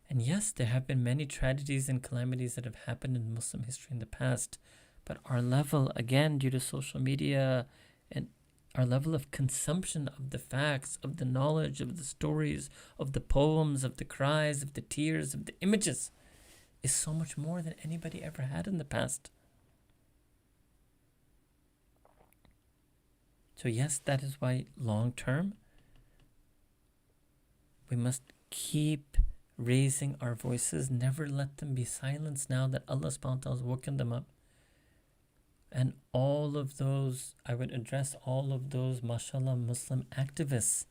And yes, there have been many tragedies and calamities that have happened in Muslim history in the past. But our level, again, due to social media and our level of consumption of the facts, of the knowledge, of the stories, of the poems, of the cries, of the tears, of the images, is so much more than anybody ever had in the past. So yes, that is why long term, we must keep raising our voices, never let them be silenced now that Allah subhanahu wa ta'ala has woken them up. And all of those, I would address all of those, mashallah, Muslim activists,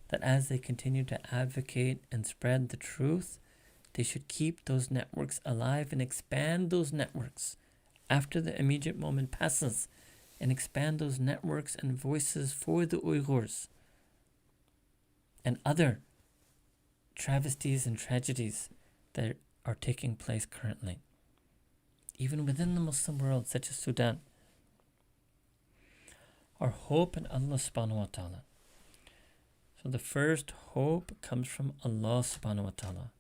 that as they continue to advocate and spread the truth, they should keep those networks alive and expand those networks after the immediate moment passes, and expand those networks and voices for the Uyghurs and other travesties and tragedies that are taking place currently, even within the Muslim world, such as Sudan. Our hope in Allah subhanahu wa ta'ala. So the first hope comes from Allah subhanahu wa ta'ala.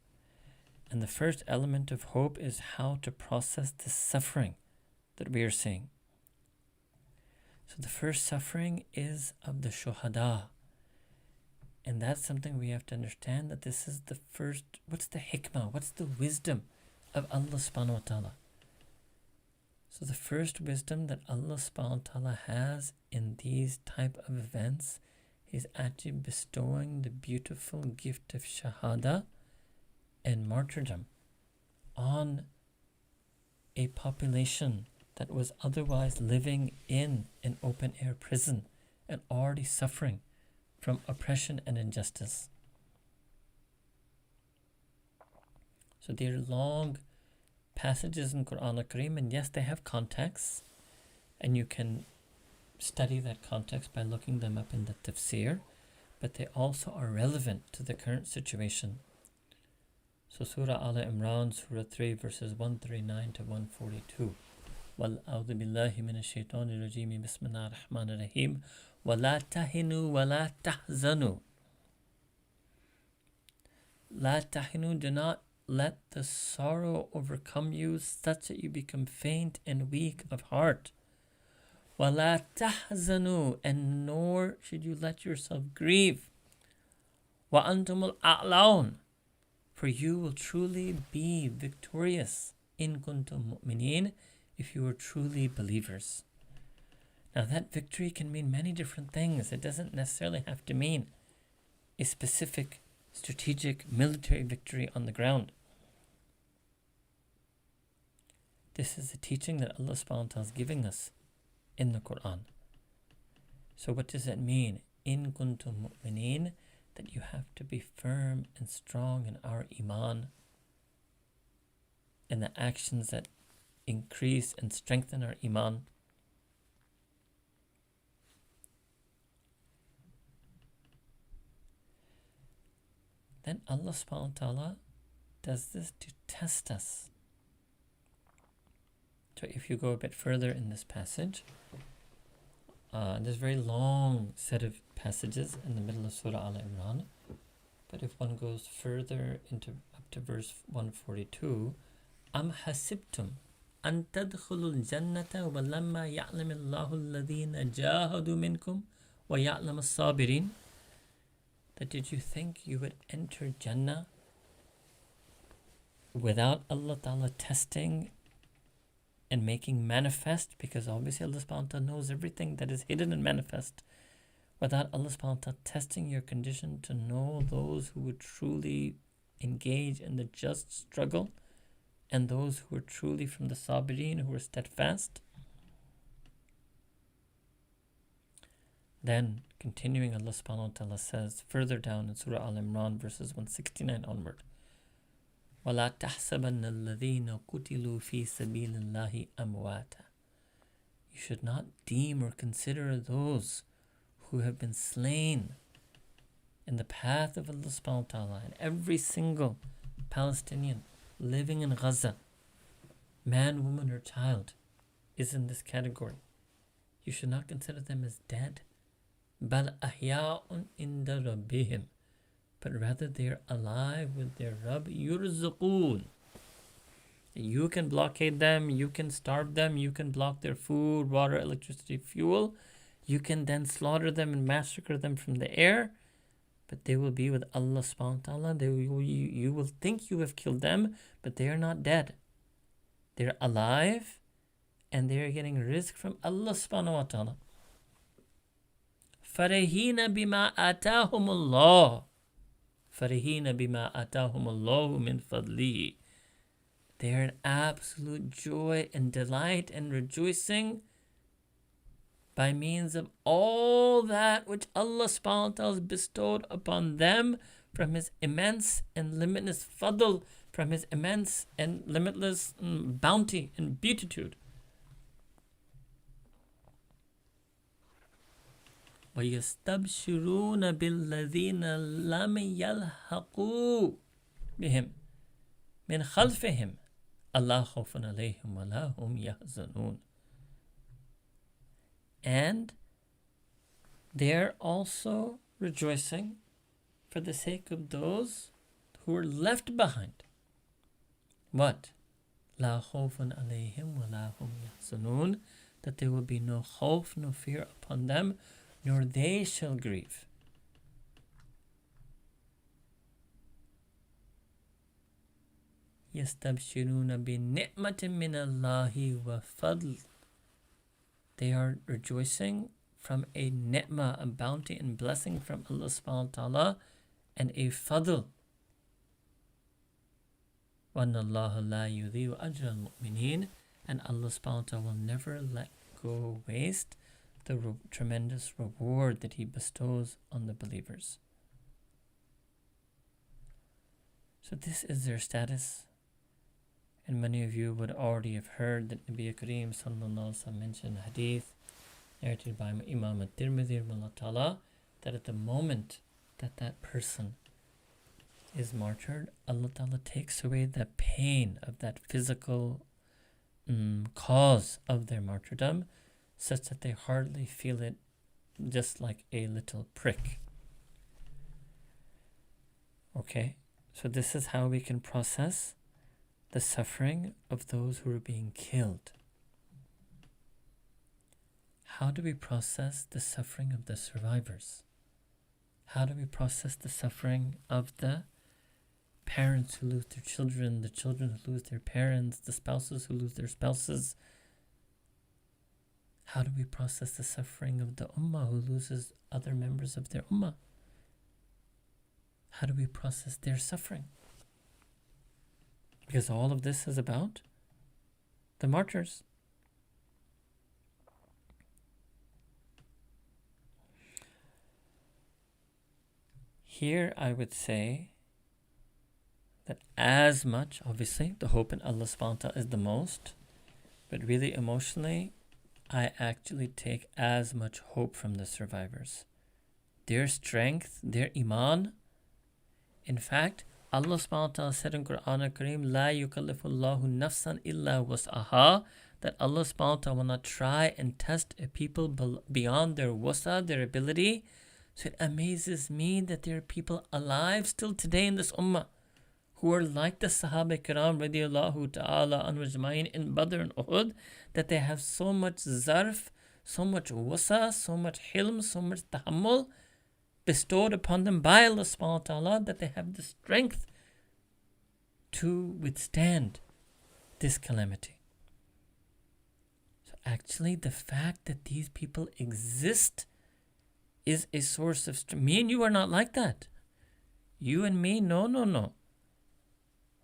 And the first element of hope is how to process the suffering that we are seeing. So the first suffering is of the shuhada. And that's something we have to understand, that this is the first, what's the hikmah, what's the wisdom of Allah subhanahu wa ta'ala. So the first wisdom that Allah subhanahu wa ta'ala has in these type of events is actually bestowing the beautiful gift of shahada and martyrdom on a population that was otherwise living in an open air prison and already suffering from oppression and injustice. So there are long passages in Quran al-Kareem, and yes, they have context, and you can study that context by looking them up in the tafsir, but they also are relevant to the current situation. So Surah Al-Imran, Surah 3, verses 139 to 142. وَالْأَعُوذُ بِاللَّهِ مِنَ الشَّيْطَانِ الرَّجِيمِ بِسْمِ اللَّهِ الرَّحْمَنِ الرَّحِيمِ وَلَا تَهِنُوا وَلَا تَحْزَنُوا. لَا تَهِنُوا, do not let the sorrow overcome you such that you become faint and weak of heart. وَلَا تَحْزَنُوا, and nor should you let yourself grieve. وَأَنْتُمُ الْأَعْلَوْنَ, for you will truly be victorious. إِن كُنْتُم مُؤْمِنِينَ, if you are truly believers. Now that victory can mean many different things. It doesn't necessarily have to mean a specific strategic military victory on the ground. This is a teaching that Allah subhanahu wa ta'ala is giving us in the Quran. So what does it mean? In kuntum mu'mineen, that you have to be firm and strong in our iman, in the actions that increase and strengthen our iman. Then Allah subhanahu wa ta'ala does this to test us. So if you go a bit further in this passage, there's a very long set of passages in the middle of Surah Al-Imran. But if one goes further into up to verse 142, Am hasibtum an tadkhulul jannata wa lamma ya'lam Allahu alladhina jahadu minkum wa ya'lam as-sabirin. That did you think you would enter Jannah without Allah Ta'ala testing and making manifest, because obviously Allah subhanahu wa ta'ala knows everything that is hidden and manifest, without Allah subhanahu wa ta'ala testing your condition to know those who would truly engage in the just struggle and those who are truly from the sabirin, who are steadfast. Then continuing, Allah subhanahu wa ta'ala says further down in Surah Al-Imran verses 169 onward, وَلَا تَحْسَبَنَّ الَّذِينَ قُتِلُوا فِي سَبِيلِ اللَّهِ أَمْوَاتًا. You should not deem or consider those who have been slain in the path of Allah subhanahu wa ta'ala, and every single Palestinian living in Gaza, man, woman, or child, is in this category. You should not consider them as dead. بَلْ أَحْيَاءٌ عِنْدَ رَبِّهِمْ, but rather they are alive with their Rabb. يُرْزُقُونَ. You can blockade them, you can starve them, you can block their food, water, electricity, fuel. You can then slaughter them and massacre them from the air, but they will be with Allah subhanahu wa ta'ala. You will think you have killed them, but they are not dead. They're alive and they are getting rizq from Allah subhanahu wa ta'ala. فَرَهِينَ بِمَا آتَاهُمُ اللَّهُ فَرَهِينَ بِمَا آتَاهُمُ اللَّهُ مِنْ فَضْلِهِ. They are in absolute joy and delight and rejoicing by means of all that which Allah subhanahu wa ta'ala has bestowed upon them from His immense and limitless fadl, from His immense and limitless bounty and beatitude. وَيَسْتَبْشِرُونَ بِالَّذِينَ لَمْ يَلْحَقُوا بِهِمْ مِنْ خَلْفِهِمْ أَلَّا خَوْفٌ عَلَيْهِمْ وَلَا هُمْ يَحْزَنُونَ. And they're also rejoicing for the sake of those who are left behind. What? لَا خَوْفٌ عَلَيْهِمْ وَلَا هُمْ يَحْزَنُونَ. That there will be no khawf, no fear upon them, nor they shall grieve. يَسْتَبْشِرُونَ بِنِعْمَةٍ مِّنَ اللَّهِ وَفَضْلٍ. They are rejoicing from a ni'mah, a bounty and blessing from Allah subhanahu wa ta'ala, and a fadl. وَأَنَّ اللَّهَ لَا يُضِيعُ أَجْرَ الْمُؤْمِنِينَ. And Allah subhanahu wa ta'ala will never let go waste the tremendous reward that He bestows on the believers. So this is their status. And many of you would already have heard that Nabi Kareem sallallahu alaihi wasallam mentioned a hadith narrated by Imam at-Tirmidhi rahimahullah, that at the moment that that person is martyred, Allah Ta'ala takes away the pain of that physical cause of their martyrdom, such that they hardly feel it, just like a little prick. Okay, so this is how we can process the suffering of those who are being killed. How do we process the suffering of the survivors? How do we process the suffering of the parents who lose their children, the children who lose their parents, the spouses who lose their spouses? How do we process the suffering of the Ummah who loses other members of their Ummah? How do we process their suffering? Because all of this is about the martyrs. Here I would say that as much, obviously, the hope in Allah subhanahu wa ta'ala is the most, but really emotionally, I actually take as much hope from the survivors. Their strength, their iman. In fact, Allah subhanahu wa ta'ala said in Quran al-Kareem, La yukallifullahu nafsan illa was'aha, that Allah subhanahu wa ta'ala will not try and test a people beyond their wasa, their ability. So it amazes me that there are people alive still today in this ummah who are like the Sahaba Kiram radiallahu ta'ala anhu ajma'in in Badr and Uhud, that they have so much zarf, so much wasa, so much hilm, so much tahammul bestowed upon them by Allah subhanahu wa ta'ala, that they have the strength to withstand this calamity. So actually the fact that these people exist is a source of strength. Me and you are not like that. You and me, no.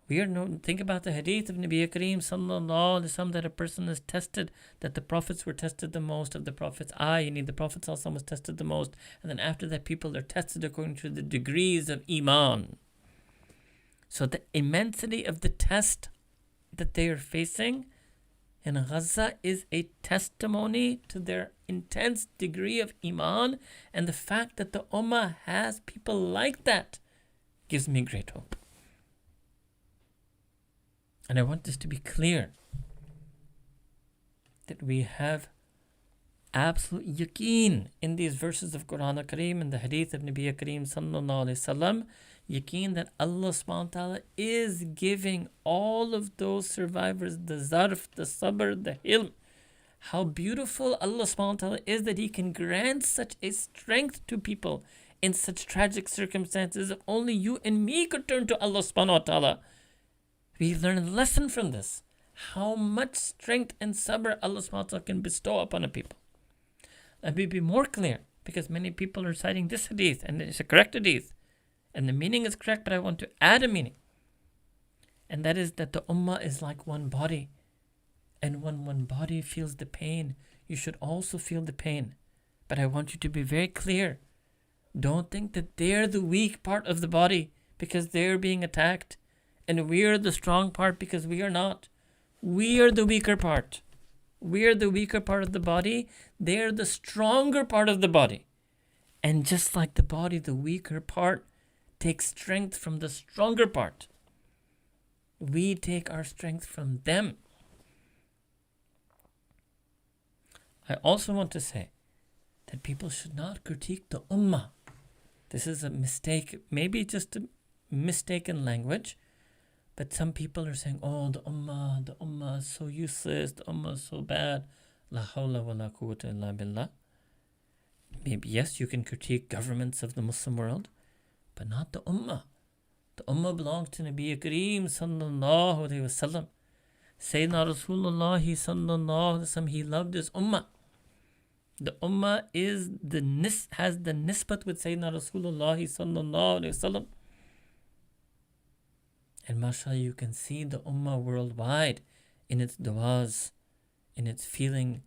We are no. Think about the hadith of Nabi Kareem sallallahu alaihi wasallam, that a person is tested, that the prophets were tested the most of the prophets. The Prophet sallallahu alaihi wasallam was tested the most, and then after that, people are tested according to the degrees of iman. So the immensity of the test that they are facing in Gaza is a testimony to their intense degree of Iman, and the fact that the Ummah has people like that gives me great hope. And I want this to be clear, that we have absolute yaqeen in these verses of Quran al-Kareem and the hadith of Nabi Kareem sallallahu alayhi wasallam, yaqeen that Allah subhanahu wa ta'ala is giving all of those survivors the zarf, the sabr, the hilm. How beautiful Allah subhanahu wa ta'ala is that He can grant such a strength to people in such tragic circumstances. If only you and me could turn to Allah subhanahu wa ta'ala. We learn a lesson from this. How much strength and sabr Allah subhanahu wa ta'ala can bestow upon a people. Let me be more clear, because many people are citing this hadith, and it's a correct hadith, and the meaning is correct, but I want to add a meaning. And that is that the ummah is like one body. And when one body feels the pain, you should also feel the pain. But I want you to be very clear. Don't think that they're the weak part of the body because they're being attacked, and we're the strong part because we are not. We are the weaker part. We are the weaker part of the body. They are the stronger part of the body. And just like the body, the weaker part takes strength from the stronger part. We take our strength from them. I also want to say that people should not critique the ummah. This is a mistake, maybe just a mistaken language. But some people are saying, oh, the ummah is so useless, the ummah is so bad. La hawla wa la quwwata illa billah. Maybe, yes, you can critique governments of the Muslim world, but not the ummah. The ummah belongs to Nabi Kareem sallallahu alayhi wa sallam. Sayyidina Rasulullah sallallahu alayhi wa sallam, he loved his ummah. The ummah has the nisbat with Sayyidina Rasulullah sallallahu alayhi wa sallam. And mashallah, you can see the ummah worldwide in its du'as, in its feeling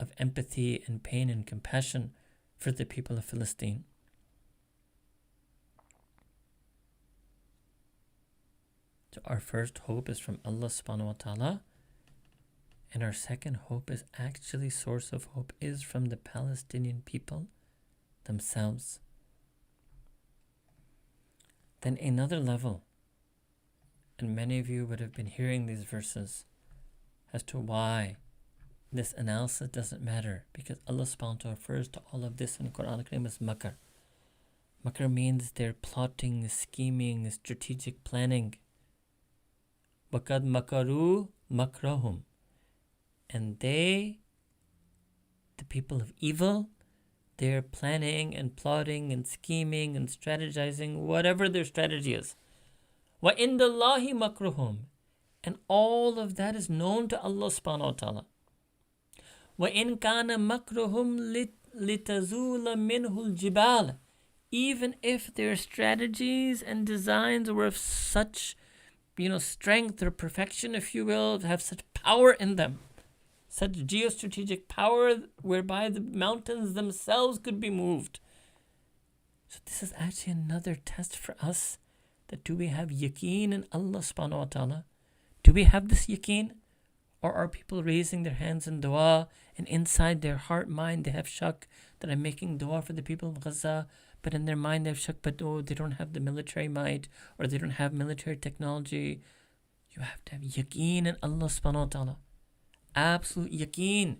of empathy and pain and compassion for the people of Palestine. So our first hope is from Allah subhanahu wa ta'ala. And our second hope is actually, source of hope is from the Palestinian people themselves. Then another level, and many of you would have been hearing these verses as to why this analysis doesn't matter, because Allah subhanahu wa ta'ala refers to all of this in Quran al-Kareem as makr. Makr means they're plotting, scheming, strategic planning. وَقَدْ مَكَرُوا مَكْرَهُمْ. And they, the people of evil, they're planning and plotting and scheming and strategizing, whatever their strategy is. وَإِنَّ اللَّهِ مَكْرُهُمْ. And all of that is known to Allah subhanahu wa ta'ala. وَإِنْ كَانَ مَكْرُهُمْ لِتَزُولَ مِنْهُ الْجِبَالِ. Even if their strategies and designs were of such, strength or perfection, if you will, have such power in them, such geostrategic power whereby the mountains themselves could be moved. So this is actually another test for us, that do we have yaqeen in Allah subhanahu wa ta'ala? Do we have this yaqeen? Or are people raising their hands in dua, and inside their heart, mind, they have shak that I'm making dua for the people of Gaza, but in their mind they have shak, but they don't have the military might, or they don't have military technology. You have to have yaqeen in Allah subhanahu wa ta'ala. Absolute yaqeen.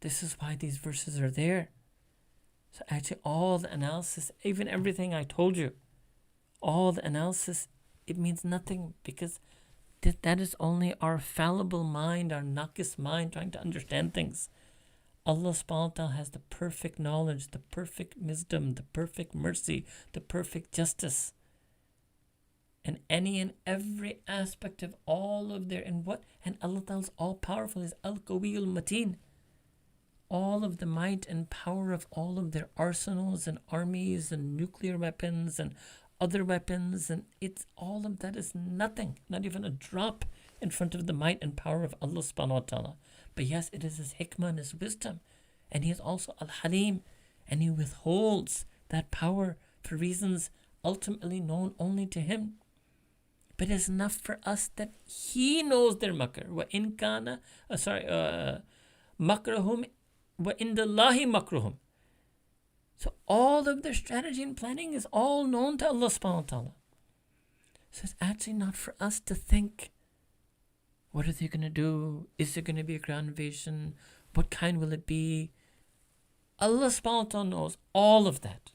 This is why these verses are there. So actually all the analysis, even everything I told you, all the analysis, it means nothing, because that is only our fallible mind, our naqis mind trying to understand things. Allah subhanahu wa ta'ala has the perfect knowledge, the perfect wisdom, the perfect mercy, the perfect justice. And any and every aspect of all of their, and Allah Ta'ala is all powerful, is Al-Qawiyul Mateen. All of the might and power of all of their arsenals and armies and nuclear weapons and other weapons, and it's all of that is nothing, not even a drop in front of the might and power of Allah subhanahu wa ta'ala. But yes, it is His hikmah and His wisdom, and He is also Al-Halim, and He withholds that power for reasons ultimately known only to Him. But it's enough for us that He knows their makr. وَإِن كَانَ مَكْرُهُمْ وَإِنْدَ اللَّهِ مَكْرُهُمْ. So all of their strategy and planning is all known to Allah subhanahu wa ta'ala. So it's actually not for us to think, what are they going to do? Is there going to be a ground invasion? What kind will it be? Allah subhanahu wa ta'ala knows all of that.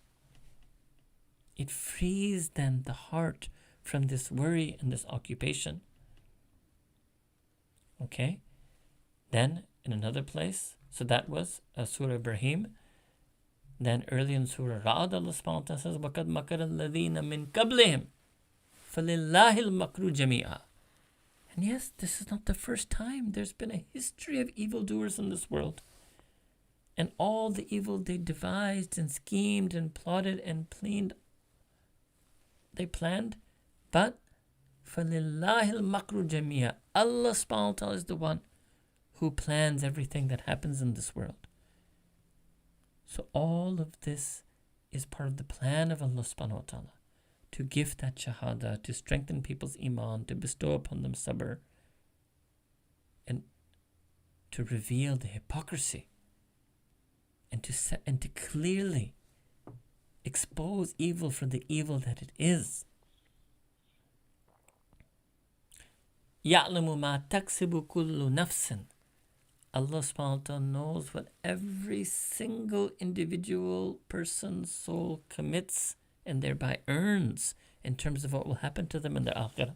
It frees then the heart from this worry and this occupation. Okay? Then in another place, so that was Surah Ibrahim. Then early in Surah Ra'ad, Allah subhanahu wa ta'ala says, وَقَدْ مَكَرَ الَّذِينَ مِنْ قَبْلِهِمْ فَلِلَّهِ الْمَكْرُ جَمِيعًا. And yes, this is not the first time. There's been a history of evildoers in this world. And all the evil they devised and schemed and plotted and planned, they planned. But فَلِلَّهِ الْمَكْرُ جَمِيعًا. Allah subhanahu wa ta'ala is the one who plans everything that happens in this world. So all of this is part of the plan of Allah subhanahu wa ta'ala, to give that shahada, to strengthen people's iman, to bestow upon them sabr, and to reveal the hypocrisy, and to clearly expose evil for the evil that it is. يَعْلَمُ مَا تَكْسِبُ كُلُّ نَفْسٍ. Allah subhanahu wa ta'ala knows what every single individual person's soul commits and thereby earns in terms of what will happen to them in the akhirah.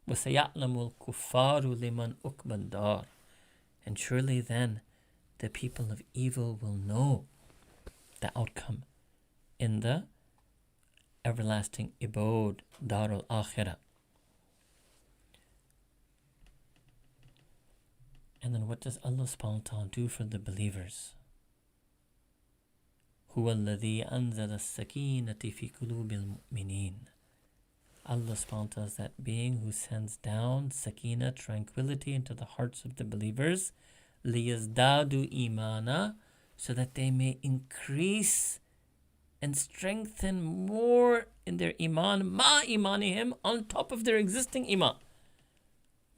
وَسَيَعْلَمُ الْكُفَّارُ لِمَنْ أُقْبَ الدَّارِ. And surely then the people of evil will know the outcome in the everlasting abode, Darul Akhirah. And then what does Allah subhanahu wa ta'ala do for the believers? هُوَ الَّذِي أَنزَلَ السَّكِينَةِ فِي قُلُوبِ الْمُؤْمِنِينَ. Allah subhanahu wa ta'ala is that being who sends down sakina, tranquility, into the hearts of the believers, لِيَزْدَادُوا إِيمَانًا, so that they may increase and strengthen more in their iman, مَا إِيمَانِهِمْ, on top of their existing iman.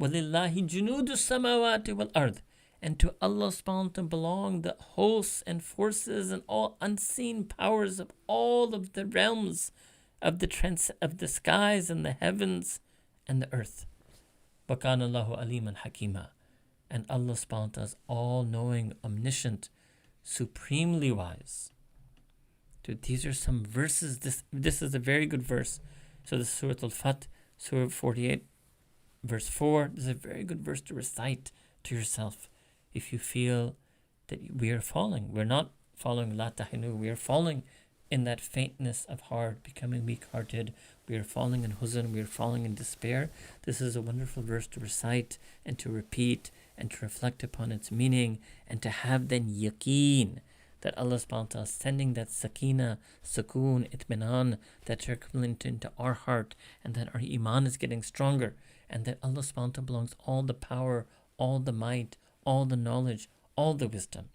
وَلِلَّهِ جُنُودُ السَّمَاوَاتِ وَالْأَرْضِ. And to Allah subhanahu wa ta'ala belong the hosts and forces and all unseen powers of all of the realms of the skies and the heavens and the earth. وَكَانَ اللَّهُ عَلِيمًا حَكِيمًا. And Allah subhanahu wa ta'ala is all-knowing, omniscient, supremely wise. Dude, these are some verses. This is a very good verse. So this is Surah Al-Fat, Surah 48, verse 4. This is a very good verse to recite to yourself if you feel that we are falling. We're not following La Tahinu. We are falling in that faintness of heart, becoming weak-hearted. We are falling in huzn. We are falling in despair. This is a wonderful verse to recite and to repeat and to reflect upon its meaning and to have then yaqeen that Allah subhanahu wa ta'ala is sending that sakina, sukoon, itminan, that equivalent into our heart, and that our iman is getting stronger, and that Allah subhanahu wa ta'ala belongs all the power, all the might, all the knowledge, all the wisdom.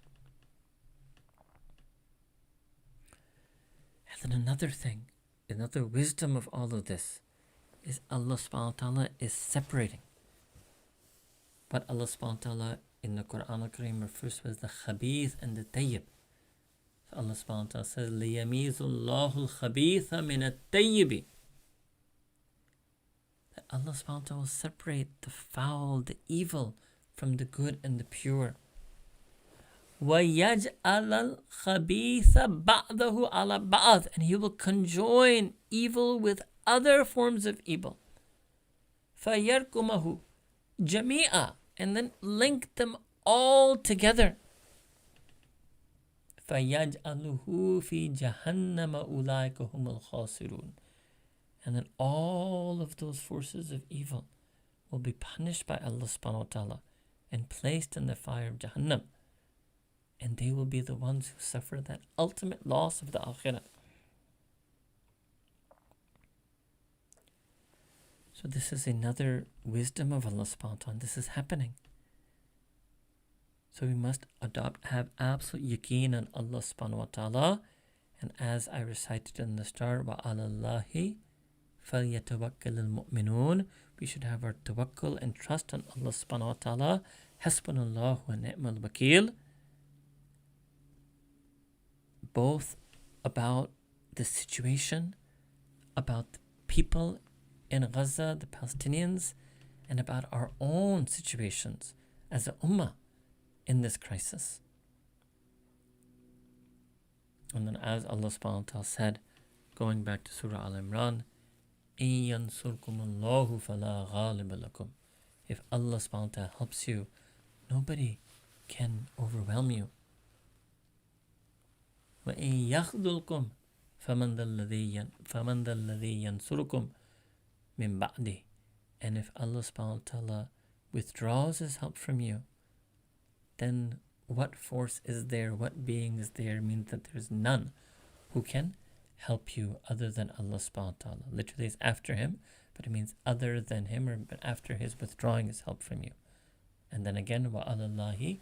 And then another thing, another wisdom of all of this is Allah subhanahu wa ta'ala is separating what Allah subhanahu wa ta'ala in the Quran al-Kareem refers to as the khabith and the tayyib. So Allah subhanahu wa ta'ala says, لِيَمِيزُ اللَّهُ الْخَبِيثَ مِنَ التَّيِّبِ. That Allah subhanahu wa ta'ala will separate the foul, the evil from the good and the pure. وَيَجْعَلَ الْخَبِيثَ بَعْضَهُ عَلَى بَعْضٍ. And He will conjoin evil with other forms of evil. فَيَرْكُمَهُ جَمِيعًا. And then link them all together. فَيَجْعَلُهُ فِي جَهَنَّمَ أُولَٰئِكَ هُمُ الْخَاسِرُونَ. And then all of those forces of evil will be punished by Allah subhanahu wa ta'ala and placed in the fire of Jahannam. And they will be the ones who suffer that ultimate loss of the akhirah. So this is another wisdom of Allah subhanahu wa ta'ala. This is happening. So we must have absolute yaqeen on Allah subhanahu wa ta'ala. And as I recited in the start, وَعَلَى اللَّهِ فَلْيَتَوَكَّلِ الْمُؤْمِنُونَ. We should have our tawakkul and trust on Allah subhanahu wa ta'ala. حَسْبُنَا اللَّهُ وَنِعْمَ الْوَكِيلُ. Both about the situation, about the people in Gaza, the Palestinians, and about our own situations as a ummah in this crisis. And then as Allah subhanahu wa ta'ala said, going back to Surah Al-Imran, إِن يَنْصُرْكُمُ اللَّهُ فَلَا غَالِبَ لَكُمْ. If Allah subhanahu wa ta'ala helps you, nobody can overwhelm you. وَإِن يَخْذُلْكُمْ فَمَنْ ذَا الَّذِي يَنْصُرُكُمْ مِنْ بَعْدِهِ. And if Allah subhanahu wa ta'ala withdraws His help from you, then what force is there, what being is there, means that there is none who can help you other than Allah subhanahu wa ta'ala. Literally it's after Him, but it means other than Him, or but after His withdrawing His help from you. And then again, وَعَلَى اللَّهِ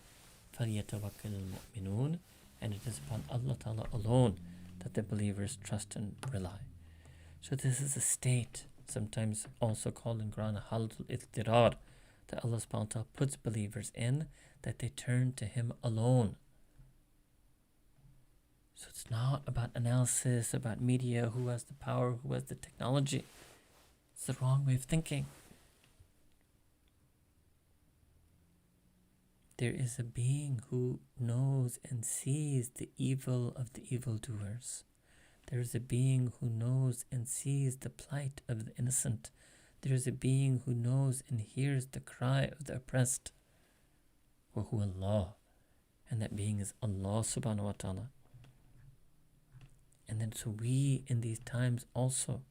فَلْيَتَوَكَّلِ الْمُؤْمِنُونَ. And it is upon Allah ta'ala alone that the believers trust and rely. So this is a state, sometimes also called in Quran Halatul Ittirar, that Allah subhanahu wa ta'ala puts believers in, that they turn to Him alone. So it's not about analysis, about media, who has the power, who has the technology. It's the wrong way of thinking. There is a being who knows and sees the evil of the evildoers. There is a being who knows and sees the plight of the innocent. There is a being who knows and hears the cry of the oppressed. وَهُوَ اللَّهُ. And that being is Allah subhanahu wa ta'ala. And then so we in these times also,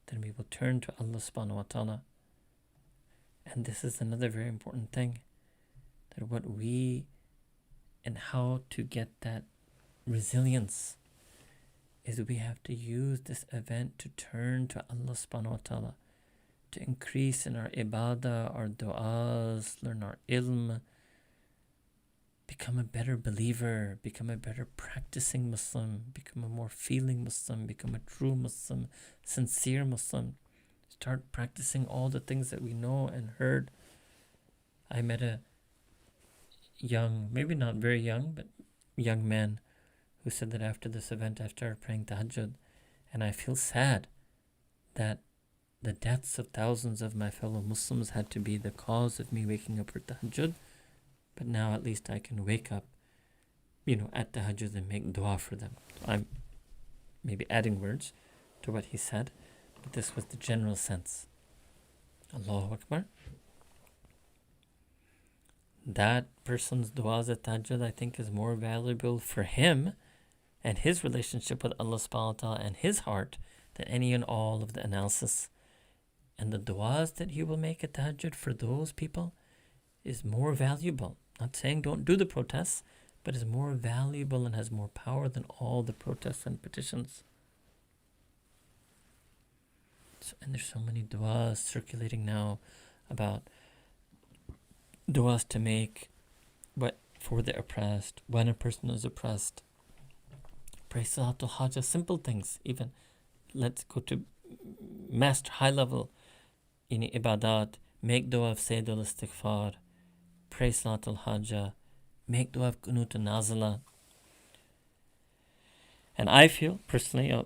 then we will turn to Allah subhanahu wa ta'ala. And this is another very important thing, that what we and how to get that resilience is we have to use this event to turn to Allah subhanahu wa ta'ala, to increase in our ibadah, our du'as, learn our ilm, become a better believer, become a better practicing Muslim, become a more feeling Muslim, become a true Muslim, sincere Muslim. Start practicing all the things that we know and heard. I met a young, maybe not very young, but young man who said that after this event, I started praying tahajjud, and I feel sad that the deaths of thousands of my fellow Muslims had to be the cause of me waking up for tahajjud. But now at least I can wake up, at tahajjud and make dua for them. So I'm maybe adding words to what he said, but this was the general sense. Allahu Akbar. That person's duas at tahajjud, I think, is more valuable for him and his relationship with Allah subhanahu wa ta'ala and his heart than any and all of the analysis. And the duas that he will make at tahajjud for those people is more valuable. Not saying don't do the protests, but is more valuable and has more power than all the protests and petitions. And there's so many du'as circulating now about du'as to make for the oppressed, when a person is oppressed. Pray Salatul Hajjah, simple things even. Let's go to master high level ibadat, make dua of Sayyidul Istighfar, pray Salatul Hajjah, make dua of Qunut al-Nazila. And I feel personally, I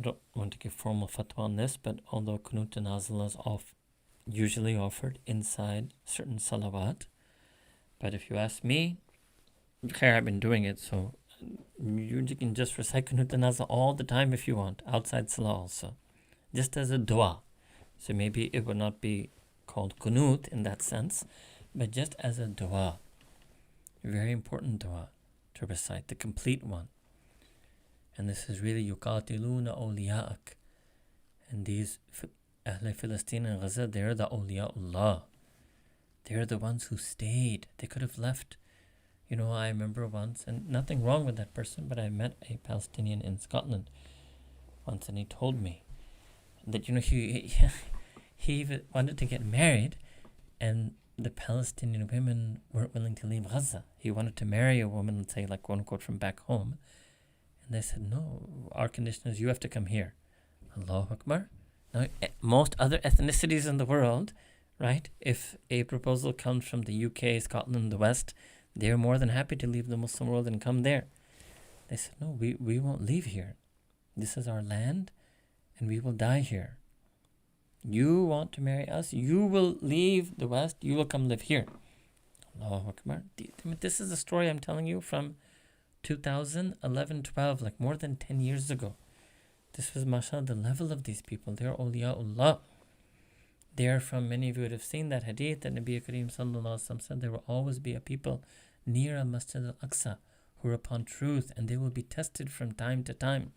don't want to give formal fatwa on this, but although Qunut al-Nazila is usually offered inside certain salawat, but if you ask me, I've been doing it, so you can just recite Qunut al-Nazila all the time if you want, outside salah also, just as a dua. So maybe it would not be called Qunut in that sense, but just as a dua. Very important dua to recite, the complete one. And this is really yuqatiluna awliya'ak. And these Ahl Palestine and Gaza, they're the awliya'ullah. They're the ones who stayed. They could have left. I remember once, and nothing wrong with that person, but I met a Palestinian in Scotland once, and he told me that, he even wanted to get married, and the Palestinian women weren't willing to leave Gaza. He wanted to marry a woman, let's say, like, quote unquote, from back home. And they said, no, our condition is you have to come here. Allahu Akbar. Now, most other ethnicities in the world, right? If a proposal comes from the UK, Scotland, the West, they're more than happy to leave the Muslim world and come there. They said, no, we won't leave here. This is our land and we will die here. You want to marry us? You will leave the West. You will come live here. Allahu Akbar. This is a story I'm telling you from 2011, 12, like more than 10 years ago. This was, mashallah, the level of these people. They're awliyaullah. They are from, many of you would have seen that hadith that Nabi Kareem sallallahu alaihi wasallam said, there will always be a people near a Masjid al-Aqsa who are upon truth, and they will be tested from time to time.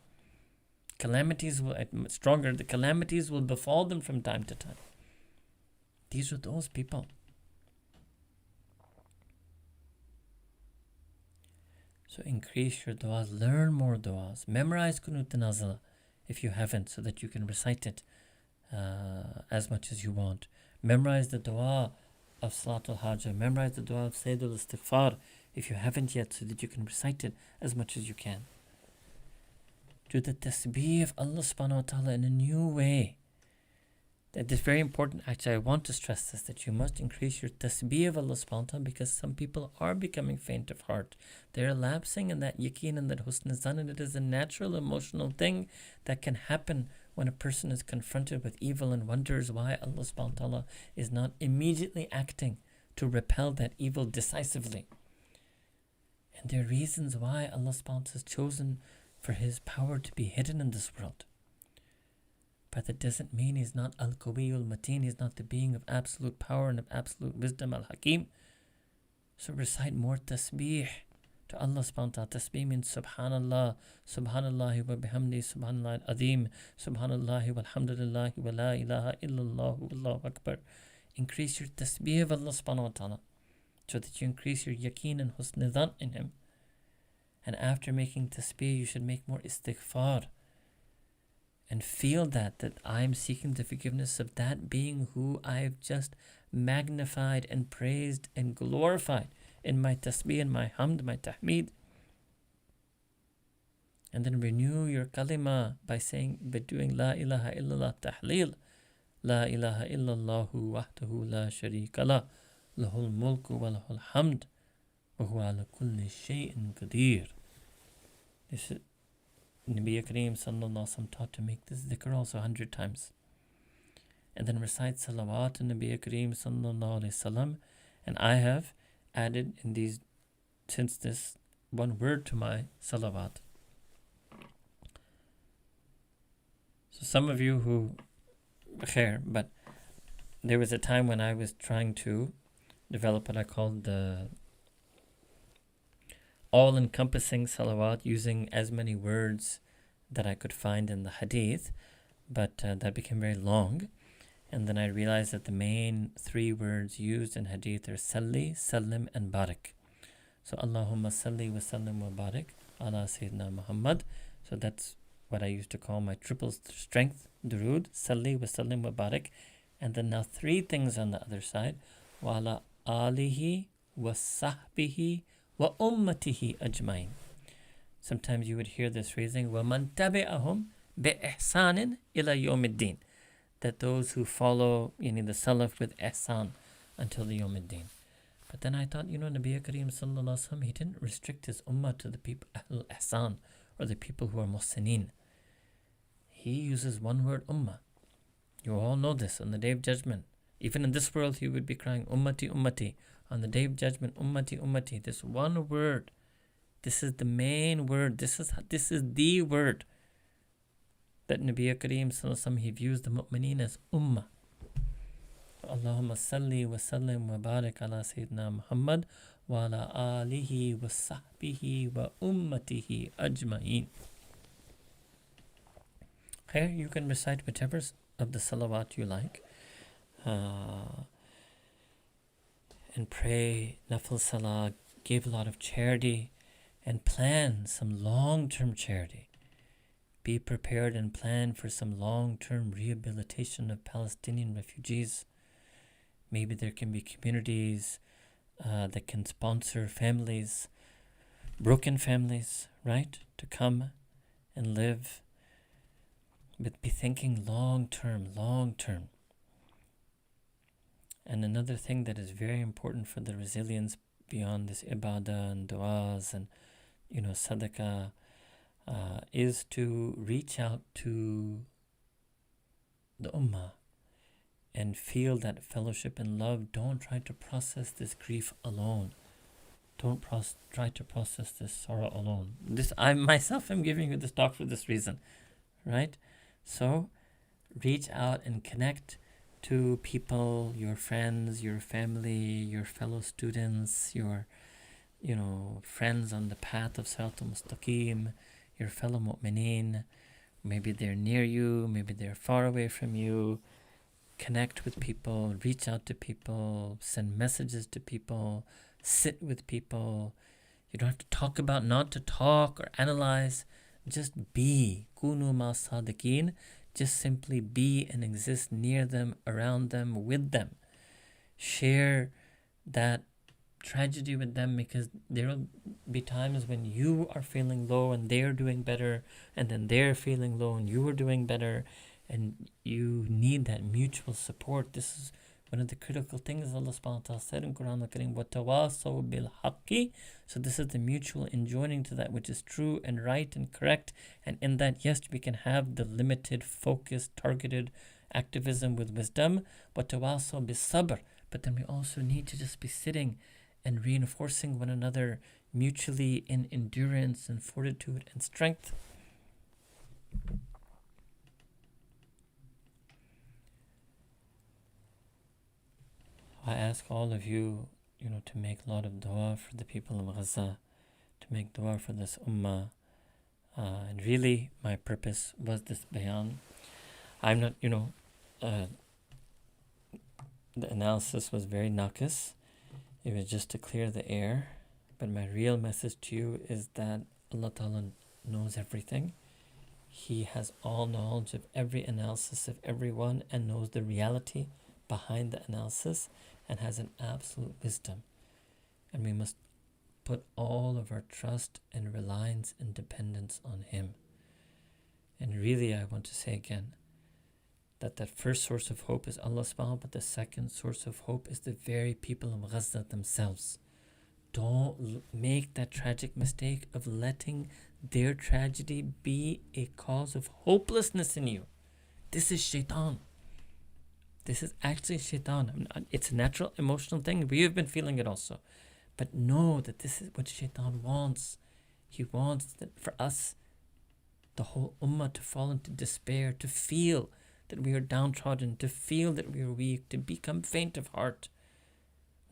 Calamities will, stronger, the calamities will befall them from time to time. These are those people. So increase your du'as, learn more du'as, memorize Qunut Nazala if you haven't, so that you can recite it as much as you want. Memorize the dua of Salatul Hajjah, memorize the dua of Sayyidul Istighfar if you haven't yet, so that you can recite it as much as you can. Do the tasbih of Allah subhanahu wa ta'ala in a new way. That is very important. Actually, I want to stress this, that you must increase your tasbih of Allah subhanahu wa ta'ala, because some people are becoming faint of heart. They are lapsing in that yaqeen and that husn zan, and it is a natural emotional thing that can happen when a person is confronted with evil and wonders why Allah subhanahu wa ta'ala is not immediately acting to repel that evil decisively. And there are reasons why Allah subhanahu wa ta'ala has chosen for His power to be hidden in this world. But that doesn't mean He's not Al-Qawiyul Mateen. He's not the being of absolute power and of absolute wisdom, Al-Hakim. So recite more tasbih to Allah subhanahu wa ta'ala. Tasbih means Subhanallah, Subhanallah wa bihamdi, Subhanallah al-Azim, Subhanallah walhamdulillah wa la ilaha illallah wallahu akbar. Increase your tasbih of Allah subhanahu wa ta'ala, so that you increase your yaqeen and husn dhan in Him. And after making tasbih, you should make more istighfar. And feel that I'm seeking the forgiveness of that being who I've just magnified and praised and glorified in my tasbih and my hamd, my tahmeed. And then renew your kalima by doing La ilaha illallah tahleel. La ilaha illallahu wahdahu la sharika la, lahul mulku wa lahul hamd, wa huwa ala kulli shay'in qadir. This is Nabi Kareem sallallahu alaihi wasallam taught to make this dhikr also 100 times. And then recite salawat on Nabi Kareem sallallahu alaihi wasallam. And I have added in these, since this, one word to my salawat. So some of you who, khair, but there was a time when I was trying to develop what I called the all-encompassing salawat, using as many words that I could find in the hadith, but that became very long. And then I realized that the main 3 words used in hadith are salli, sallim, and barak. So Allahumma salli wa sallim wa barak ala Sayyidina Muhammad. So that's what I used to call my triple strength durood, salli wa sallim wa barak. And then now 3 things on the other side, wa ala alihi wa sahbihi wa ummatihi ajmain. Sometimes you would hear this phrasing, وَمَنْ تَبِعَهُمْ بِإِحْسَانٍ إِلَى يَوْمِ الدِّينِ, that those who follow the salaf with ihsan until the yawm al-din. But then I thought, Nabi Kareem sallallahu alaihi wasallam, he didn't restrict his ummah to the people ahlul ihsan, or the people who are muhsinin. He uses one word, ummah. You all know this. On the Day of Judgment, even in this world, he would be crying, ummati, ummati. On the Day of Judgment, ummati, ummati. This one word, this is the main word. This is the word that Nabi Kareem sallallahu alaihi wasallam, he views the mu'mineen as ummah. Allahumma salli wa sallim wa barik ala Sayyidina Muhammad wa ala alihi wa sahbihi wa ummatihi ajma'in. Here you can recite whichever of the salawat you like, and pray nafil salah, give a lot of charity, and plan some long-term charity. Be prepared and plan for some long-term rehabilitation of Palestinian refugees. Maybe there can be communities that can sponsor families, broken families, right, to come and live but be thinking long term, long term. And another thing that is very important for the resilience beyond this ibadah and du'as and sadaqah is to reach out to the ummah and feel that fellowship and love. Don't try to process this grief alone. Don't try to process this sorrow alone. I myself am giving you this talk for this reason, right? So reach out and connect to people, your friends, your family, your fellow students, your friends on the path of Sirat al-Mustaqim, your fellow mu'mineen. Maybe they're near you, maybe they're far away from you. Connect with people, reach out to people, send messages to people, sit with people. You don't have to talk about, not to talk or analyze. Just be. Kunu ma sadiqeen. Just simply be and exist near them, around them, with them. Share that tragedy with them, because there will be times when you are feeling low and they're doing better, and then they're feeling low and you are doing better, and you need that mutual support. This is one of the critical things Allah subhanahu wa ta'ala said in Quran al-Kareem, وَتَوَاصَوْا بِالْحَقِّ. So this is the mutual enjoining to that which is true and right and correct. And in that, yes, we can have the limited, focused, targeted activism with wisdom, وَتَوَاصَوْا بِالصَّبْرِ. But then we also need to just be sitting and reinforcing one another mutually in endurance and fortitude and strength. I ask all of you, to make a lot of dua for the people of Gaza, to make dua for this ummah. And really, my purpose was this bayan. I'm not, the analysis was very naqis. It was just to clear the air. But my real message to you is that Allah Ta'ala knows everything. He has all knowledge of every analysis of everyone and knows the reality behind the analysis and has an absolute wisdom. And we must put all of our trust and reliance and dependence on Him. And really, I want to say again that first source of hope is Allah subhanahu wa ta'ala, but the second source of hope is the very people of Gaza themselves. Don't make that tragic mistake of letting their tragedy be a cause of hopelessness in you. This is shaitan. This is actually shaitan. It's a natural emotional thing. We have been feeling it also. But know that this is what shaitan wants. He wants that for us, the whole ummah, to fall into despair, to feel that we are downtrodden, to feel that we are weak, to become faint of heart.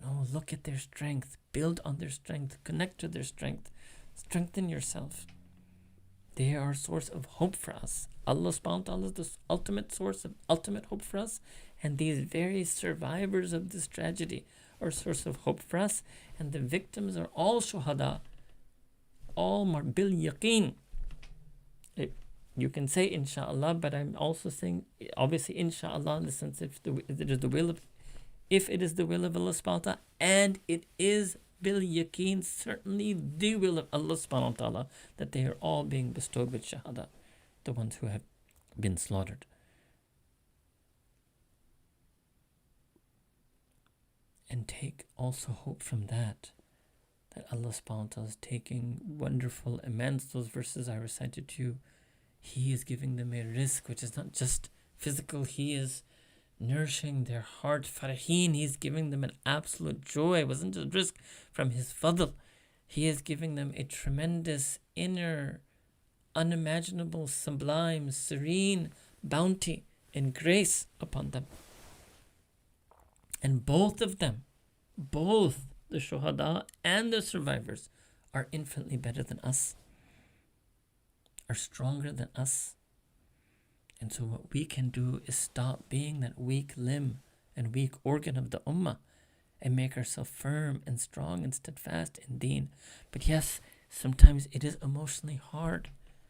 No, look at their strength. Build on their strength. Connect to their strength. Strengthen yourself. They are a source of hope for us. Allah subhanahu wa ta'ala is the ultimate source of ultimate hope for us. And these very survivors of this tragedy are a source of hope for us. And the victims are all shuhada. All bil yaqeen. You can say inshallah, but I'm also saying obviously inshallah in the sense if it is the will of Allah subhanahu wa ta'ala, and it is bil yaqeen, certainly the will of Allah subhanahu wa ta'ala, that they are all being bestowed with shahada, the ones who have been slaughtered. And take also hope from that Allah subhanahu wa ta'ala is taking wonderful, immense, those verses I recited to you. He is giving them a rizq, which is not just physical. He is nourishing their heart. Farhin, He is giving them an absolute joy. It wasn't just rizq from His fadl. He is giving them a tremendous inner, unimaginable, sublime, serene bounty and grace upon them. And both of them, both the shuhada and the survivors, are infinitely better than us, are stronger than us. And so what we can do is stop being that weak limb and weak organ of the ummah and make ourselves firm and strong and steadfast in deen. But yes, sometimes it is emotionally hard.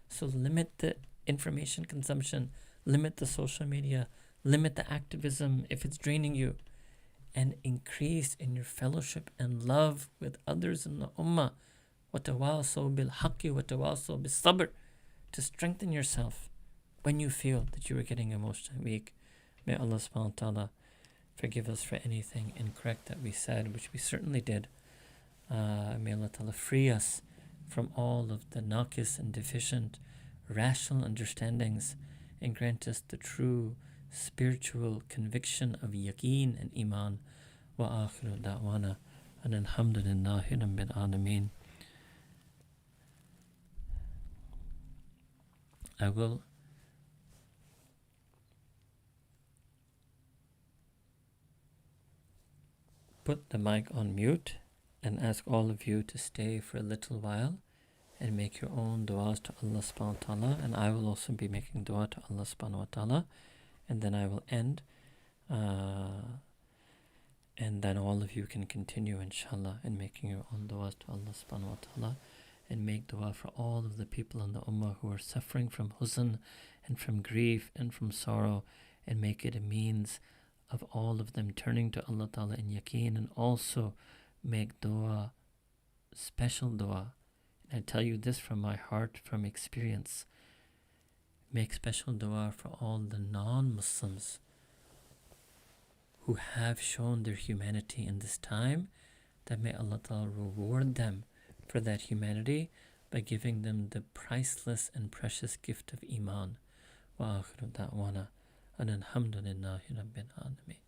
So limit the information consumption, limit the social media, limit the activism if it's draining you, and increase in your fellowship and love with others in the ummah. وَتَوَاصَوْا بِالْحَقِّ وَتَوَاصَوْا بِالصَّبْرِ. To strengthen yourself when you feel that you are getting emotionally weak, may Allah subhanahu wa ta'ala forgive us for anything incorrect that we said, which we certainly did. May Allah ta'ala free us from all of the naqis and deficient rational understandings and grant us the true spiritual conviction of yaqeen and iman. Wa akhiru da'wana and alhamdulillahi rabbil alameen. I will put the mic on mute and ask all of you to stay for a little while and make your own du'as to Allah subhanahu wa ta'ala, and I will also be making dua to Allah subhanahu wa ta'ala, and then I will end, and then all of you can continue inshallah in making your own du'as to Allah subhanahu wa ta'ala, and make dua for all of the people in the Ummah who are suffering from huzn and from grief and from sorrow, and make it a means of all of them turning to Allah ta'ala in yaqeen, and also make dua, special dua. And I tell you this from my heart, from experience. Make special dua for all the non-Muslims who have shown their humanity in this time, that may Allah ta'ala reward them for that humanity by giving them the priceless and precious gift of iman. Wa akhiru da'wana and alhamdulillahi rabbil alameen.